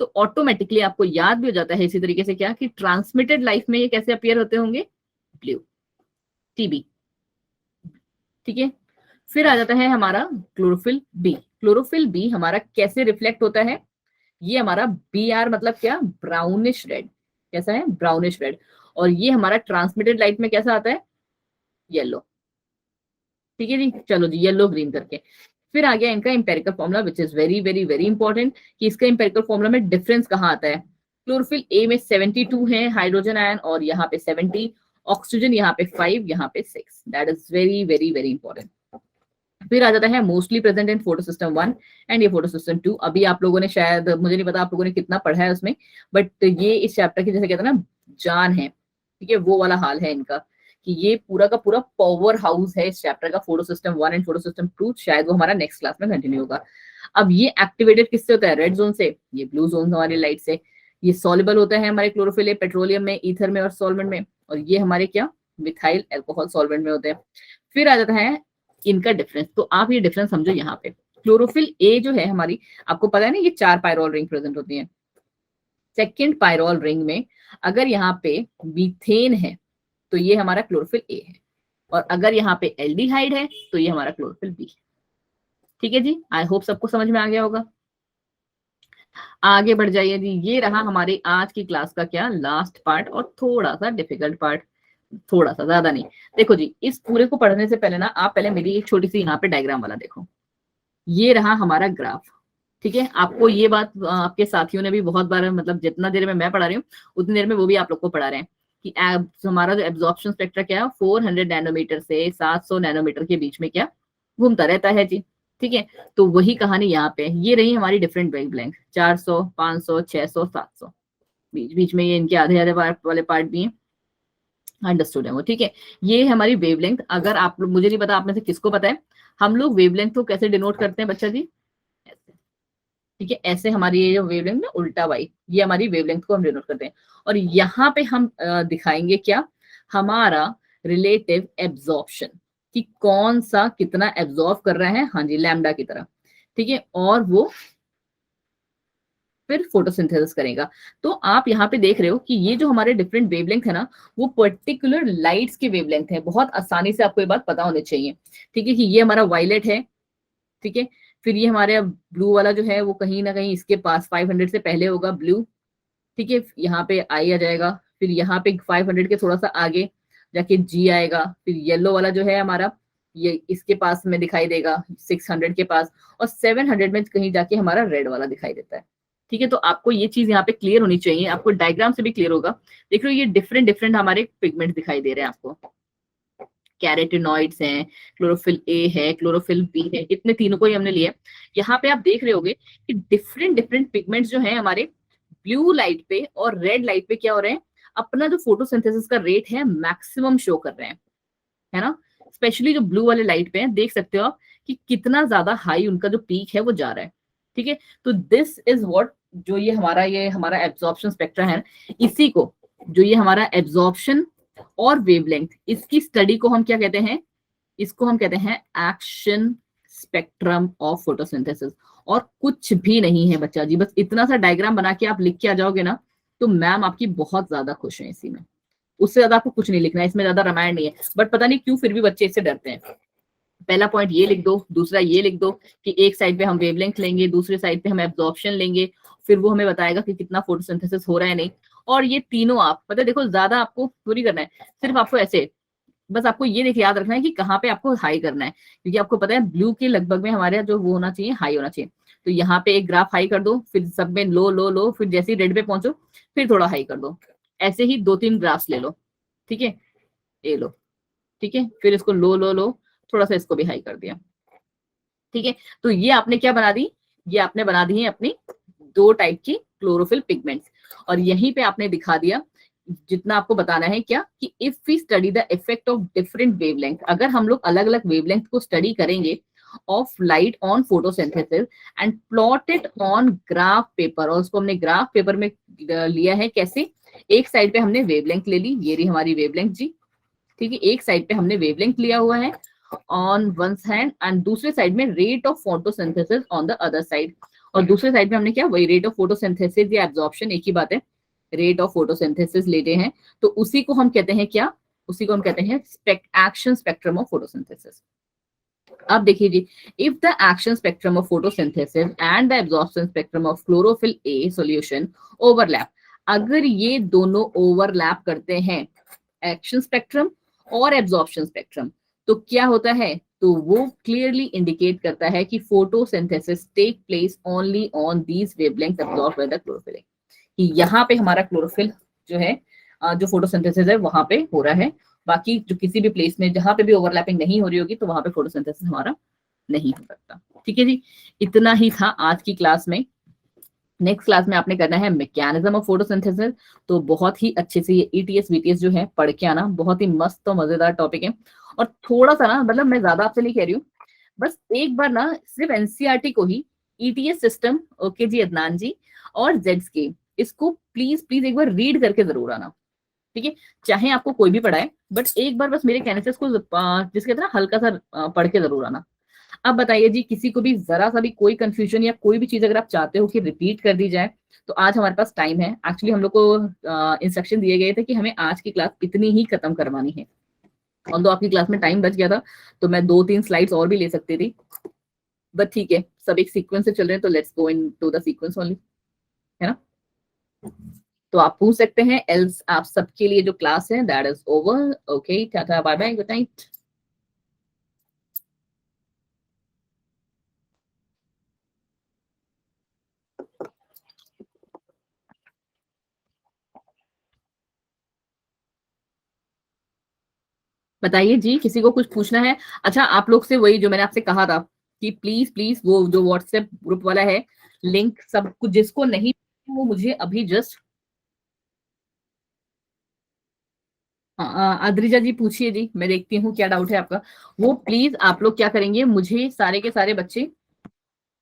तो ऑटोमेटिकली आपको याद भी हो जाता है इसी तरीके से क्या कि ट्रांसमिटेड लाइफ में ये कैसे अपीयर होते होंगे, ब्लू, टीबी। ठीक है, फिर आ जाता है हमारा क्लोरोफिल बी। क्लोरोफिल बी हमारा कैसे रिफ्लेक्ट होता है, ये हमारा बी आर मतलब क्या, ब्राउनिश रेड, कैसा है, ब्राउनिश रेड। और ये हमारा ट्रांसमिटेड लाइट में कैसा आता है, येलो। ठीक है जी, चलो जी येलो ग्रीन करके। फिर आ गया इनका empirical formula which is very very very important, कि इसका इंपेरिकल फॉर्मूला में डिफरेंस कहाँ आता है। क्लोरोफिल ए में 72 है हाइड्रोजन आयन और यहाँ पे 70, ऑक्सीजन यहाँ पे 5, यहाँ पे 6, that is very very very important. फिर आ जाता है mostly present in photosystem 1 and ये फोटोसिस्टम 2। अभी आप लोगों ने शायद, मुझे नहीं पता आप लोगों ने कितना पढ़ा है उसमें, बट ये इस चैप्टर की जैसे कहते हैं ना जान है, ठीक है, वो वाला हाल है इनका कि ये पूरा का पूरा पावर हाउस है इस चैप्टर का, photo system 1 and photo system 2, शायद वो हमारा नेक्स्ट क्लास में कंटिन्यू होगा। अब ये एक्टिवेटेड किससे होता है? रेड जोन से, ये ब्लू जोन हमारी लाइट से। ये सॉल्युबल होता है हमारे क्लोरोफिल, पेट्रोलियम में, ईथर में और सॉल्वेंट में, और ये हमारे क्या मिथाइल अल्कोहल सॉल्वेंट में होते हैं। फिर आ जाता है इनका डिफरेंस, तो आप ये डिफरेंस समझो यहाँ पे। क्लोरोफिल ए जो है हमारी, आपको पता है ना ये 4 पायरोल रिंग प्रेजेंट होती है। सेकेंड पायरोल रिंग में अगर यहाँ पे मीथेन है तो ये हमारा क्लोरोफिल ए है, और अगर यहाँ पे एल्डिहाइड है तो ये हमारा क्लोरोफिल बी है। ठीक है जी, आई होप सबको समझ में आ गया होगा। आगे बढ़ जाइए जी, ये रहा हमारी आज की क्लास का क्या लास्ट पार्ट, और थोड़ा सा डिफिकल्ट पार्ट, थोड़ा सा, ज्यादा नहीं। देखो जी, इस पूरे को पढ़ने से पहले ना आप पहले मेरी एक छोटी सी यहाँ पे डायग्राम वाला देखो। ये रहा हमारा ग्राफ, ठीक है। आपको ये बात आपके साथियों ने भी बहुत बार, मतलब जितना देर में मैं पढ़ा रही हूँ उतनी देर में वो भी आप लोग को पढ़ा रहे हैं कि हमारा जो एब्जॉर्प्शन स्पेक्ट्रा क्या है, 400 नैनोमीटर से 700 नैनोमीटर के बीच में क्या घूमता रहता है जी। ठीक है, तो वही कहानी यहाँ पे, ये रही हमारी डिफरेंट वेवलेंथ, 400, 500, 600, 700, बीच बीच में ये इनके आधे आधे वाले पार्ट भी हैं, अंडरस्टूड है वो। ठीक है, ये हमारी वेवलेंथ। अगर आप लोग, मुझे नहीं पता आप में से किसको पता है, हम लोग वेवलेंथ को कैसे डिनोट करते हैं बच्चा जी? ऐसे, ठीक है, ऐसे हमारी ये जो वेवलेंथ ना उल्टा वाई, ये हमारी वेवलेंथ को हम डिनोट करते हैं। और यहाँ पे हम दिखाएंगे क्या, हमारा रिलेटिव एब्जॉर्प्शन, कि कौन सा कितना एब्जॉर्ब कर रहा है, हाँ जी, लैम्डा की तरह। ठीक है, और वो फिर फोटोसिंथेसिस करेगा। तो आप यहाँ पे देख रहे हो कि ये जो हमारे डिफरेंट वेवलेंथ है ना, वो पर्टिकुलर लाइट्स के वेवलेंथ है। बहुत आसानी से आपको ये बात पता होनी चाहिए। ठीक है, कि ये हमारा वायलेट है, ठीक है, फिर ये हमारे ब्लू वाला जो है वो कहीं ना कहीं इसके पास 500 से पहले होगा ब्लू। ठीक है, यहाँ पे आई आ जाएगा, फिर यहाँ पे 500 के थोड़ा सा आगे जाके जी आएगा, फिर येलो वाला जो है हमारा ये इसके पास में दिखाई देगा 600 के पास, और 700 में कहीं जाके हमारा रेड वाला दिखाई देता है। ठीक है, तो आपको ये चीज यहाँ पे क्लियर होनी चाहिए, आपको डायग्राम से भी क्लियर होगा। देख रहे हो ये डिफरेंट डिफरेंट हमारे पिगमेंट दिखाई दे रहे हैं आपको, कैरोटिनॉइड्स हैं, क्लोरोफिल ए है, क्लोरोफिल बी है, इतने तीनों को ही हमने लिया। यहाँ पे आप देख रहे होगे कि डिफरेंट डिफरेंट पिगमेंट्स जो हैं हमारे ब्लू लाइट पे और रेड लाइट पे क्या हो रहे हैं, अपना जो फोटोसिंथेसिस का रेट है मैक्सिमम शो कर रहे हैं, है ना। स्पेशली जो ब्लू वाले लाइट पे हैं, देख सकते हो आप कि कितना ज्यादा हाई उनका जो पीक है वो जा रहा है। ठीक है, तो दिस इज व्हाट, जो ये हमारा एब्जॉर्प्शन स्पेक्ट्रा है, इसी को, जो ये हमारा एब्जॉर्प्शन और वेवलेंथ, इसकी स्टडी को हम क्या कहते हैं, इसको हम कहते हैं एक्शन स्पेक्ट्रम ऑफ फोटोसिंथेसिस। और कुछ भी नहीं है बच्चा जी, बस इतना सा डायग्राम बना के आप लिख के आ जाओगे ना, तो मैम आपकी बहुत ज्यादा खुश है इसी में। उससे ज्यादा आपको कुछ नहीं लिखना है, इसमें ज्यादा रामायण नहीं है। बट पता नहीं क्यों फिर भी बच्चे इससे डरते हैं। पहला पॉइंट ये लिख दो, दूसरा ये लिख दो कि एक साइड पे हम वेवलेंथ लेंगे, दूसरे साइड पे हम एब्जॉर्प्शन लेंगे, फिर वो हमें बताएगा कि कितना फोटोसिंथेसिस हो रहा है नहीं। और ये तीनों आप मतलब देखो, ज्यादा आपको पूरी करना है, सिर्फ आपको ऐसे बस आपको ये देख याद रखना है कि कहाँ पे आपको हाई करना है, क्योंकि आपको पता है ब्लू के लगभग में हमारे जो वो होना चाहिए, हाई होना चाहिए। तो यहाँ पे एक ग्राफ हाई कर दो, फिर सब में लो लो लो, फिर जैसे ही रेड पे पहुंचो फिर थोड़ा हाई कर दो। ऐसे ही 2-3 ग्राफ्स ले लो, ठीक है, ये लो, ठीक है, फिर इसको लो लो लो, थोड़ा सा इसको भी हाई कर दिया। ठीक है, तो ये आपने क्या बना दी, ये आपने बना दी है अपनी 2 टाइप की क्लोरोफिल पिगमेंट्स। और यहीं पे आपने दिखा दिया जितना आपको बताना है क्या, कि if we study the effect of different wavelength, अगर हम लोग अलग अलग वेवलेंथ को स्टडी करेंगे of light on photosynthesis and plot it on graph paper, और उसको हमने ग्राफ पेपर में लिया है कैसे, एक साइड पे हमने वेवलेंथ ले ली, ये रही हमारी वेवलेंथ जी। ठीक है, एक साइड पे हमने वेवलेंथ लिया हुआ है ऑन वन हैंड, एंड दूसरे साइड में rate of photosynthesis on the other side. और दूसरे साइड में हमने क्या, वही रेट ऑफ फोटोसिंथेसिस या एब्जॉर्प्शन, एक ही बात है, रेट ऑफ फोटोसिंथेसिस लेते हैं। तो उसी को हम कहते हैं क्या, उसी को हम कहते हैं एक्शन स्पेक्ट्रम ऑफ फोटोसिंथेसिस। अब देखिए जी, if the action spectrum of photosynthesis and the absorption spectrum of chlorophyll a solution overlap, अगर ये दोनों ओवरलैप करते हैं, एक्शन स्पेक्ट्रम और एब्जॉर्प्शन स्पेक्ट्रम, तो क्या होता है, तो वो क्लियरली इंडिकेट करता है कि photosynthesis take place only on these wavelength absorbed by the chlorophyll, कि यहाँ पे हमारा क्लोरोफिल जो है, जो फोटोसिंथेसिस है वहां पे हो रहा है। बाकी जो किसी भी प्लेस में जहां पे भी ओवरलैपिंग नहीं हो रही होगी, तो वहां पे फोटोसिंथेसिस हमारा नहीं हो सकता। ठीक है जी, इतना ही था आज की क्लास में। नेक्स्ट क्लास में आपने करना है मैकेनिज्म ऑफ फोटोसिंथेसिस। तो बहुत ही अच्छे से ये ईटीएस वीटीएस जो है पढ़ के आना, बहुत ही मस्त और मजेदार टॉपिक है। और थोड़ा सा ना, मतलब मैं ज्यादा आपसे नहीं कह रही हूँ, बस एक बार ना सिर्फ एनसीईआरटी को ही, ईटीएस सिस्टम, ओके जी अदनान जी, और जेड्स इसको प्लीज प्लीज एक बार रीड करके जरूर आना, ठीक है। चाहे आपको कोई भी पढ़ाए, बट एक बार बस मेरे कहने से इसको जिसके तरह हल्का सा पढ़ के जरूर आना। अब बताइए जी, किसी को भी जरा सा भी कोई कंफ्यूजन या कोई भी चीज अगर आप चाहते हो कि रिपीट कर दी जाए, तो आज हमारे पास टाइम है। एक्चुअली हम लोग को इंस्ट्रक्शन दिए गए थे कि हमें आज की क्लास इतनी ही खत्म करवानी है। और तो आपकी क्लास में टाइम बच गया था, तो मैं 2-3 स्लाइड्स और भी ले सकती थी, बट ठीक है, सब एक सीक्वेंस से चल रहे हैं, तो let's go into the sequence only, है ना। तो आप पूछ सकते हैं, एल्स आप सबके लिए जो क्लास है that is over. Okay, tata bye bye, good night. बताइए जी, किसी को कुछ पूछना है? अच्छा, आप लोग से वही जो मैंने आपसे कहा था कि प्लीज प्लीज वो जो व्हाट्सएप ग्रुप वाला है, लिंक सब कुछ जिसको नहीं, वो मुझे अभी जस्ट, अद्रिजा जी पूछिए जी, मैं देखती हूँ क्या डाउट है आपका। वो प्लीज आप लोग क्या करेंगे, मुझे सारे के सारे बच्चे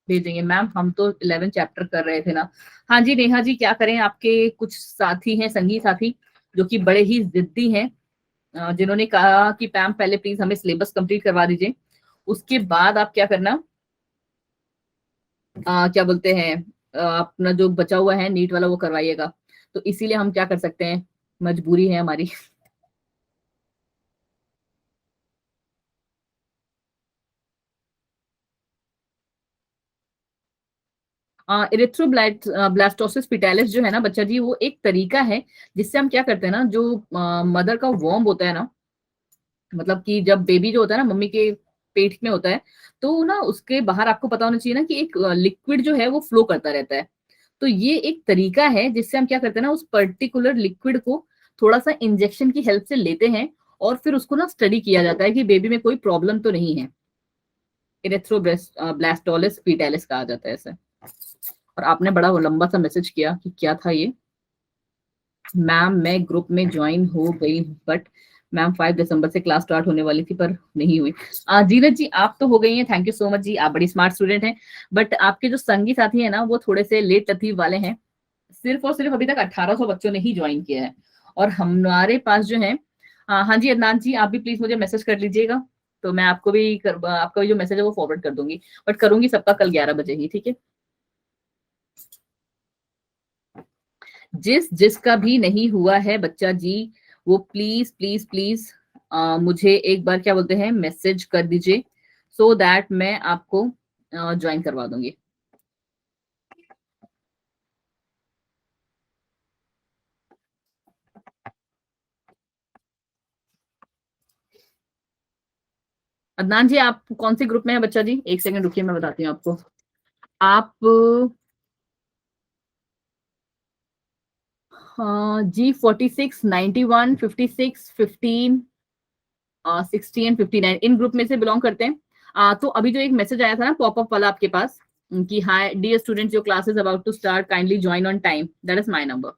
भेजेंगे। मैम हम तो 11 चैप्टर कर रहे थे ना। हाँ जी नेहा जी, क्या करें, आपके कुछ साथी हैं, संगी साथी, जो कि बड़े ही जिद्दी हैं, जिन्होंने कहा कि मैम पहले प्लीज हमें सिलेबस कंप्लीट करवा दीजिए, उसके बाद आप क्या करना, क्या बोलते हैं, अपना जो बचा हुआ है नीट वाला वो करवाइएगा। तो इसीलिए हम क्या कर सकते हैं, मजबूरी है हमारी। इरिथ्रोब्लास्टोसिस पिटालिस जो है ना बच्चा जी, वो एक तरीका है जिससे हम क्या करते हैं ना, जो मदर का वॉर्म होता है ना, मतलब कि जब बेबी जो होता है ना मम्मी के पेट में होता है, तो ना उसके बाहर आपको पता होना चाहिए ना कि एक लिक्विड जो है वो फ्लो करता रहता है। तो ये एक तरीका है जिससे हम क्या करते हैं ना, उस पर्टिकुलर लिक्विड को थोड़ा सा इंजेक्शन की हेल्प से लेते हैं, और फिर उसको ना स्टडी किया जाता है कि बेबी में कोई प्रॉब्लम तो नहीं है। इरेथ्रोब्लास्टोलिस फीटालिस कहा जाता है इसे। और आपने बड़ा वो लंबा सा मैसेज किया कि क्या था ये, मैम मैं ग्रुप में ज्वाइन हो गई, बट मैम 5 दिसंबर से क्लास स्टार्ट होने वाली थी पर नहीं हुई। जीनत जी आप तो हो गई हैं, थैंक यू सो मच जी, आप बड़ी स्मार्ट स्टूडेंट हैं, बट आपके जो संगी साथी हैं ना वो थोड़े से लेट लतीफ वाले हैं। सिर्फ और सिर्फ अभी तक 1800 बच्चों ने ही ज्वाइन किया है, और हमारे पास जो है, हाँ जी अदनान जी, आप भी प्लीज मुझे मैसेज कर लीजिएगा, तो मैं आपको भी आपका भी जो मैसेज है वो फॉरवर्ड कर दूंगी, बट करूंगी सबका कल 11 बजे ही, ठीक है। जिसका भी नहीं हुआ है बच्चा जी, वो प्लीज प्लीज प्लीज मुझे एक बार क्या बोलते हैं मैसेज कर दीजिए, सो दैट मैं आपको ज्वाइन करवा दूंगी। अदनान जी आप कौन से ग्रुप में है बच्चा जी? एक सेकंड रुकिए, मैं बताती हूँ आपको। आप G46, 91, 56, 15, 60 एंड 59 इन ग्रुप में से बिलोंग करते हैं। तो अभी जो एक मैसेज आया था ना पॉपअप वाला आपके पास, कि hi dear students, your class is about to start, kindly join on time, that is my number.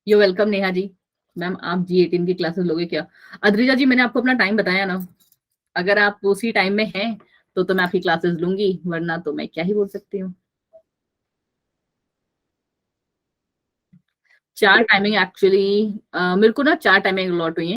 You welcome Neha ji. Ma'am आप G18 की क्लासेस लोगे क्या? अद्रिजा जी मैंने आपको अपना टाइम बताया ना, अगर आप उसी टाइम में हैं तो मैं आपकी क्लासेस लूंगी, वरना तो मैं क्या ही बोल सकती हूँ। 4 टाइमिंग एक्चुअली, मेरे को ना 4 टाइमिंग अलॉट हुई है।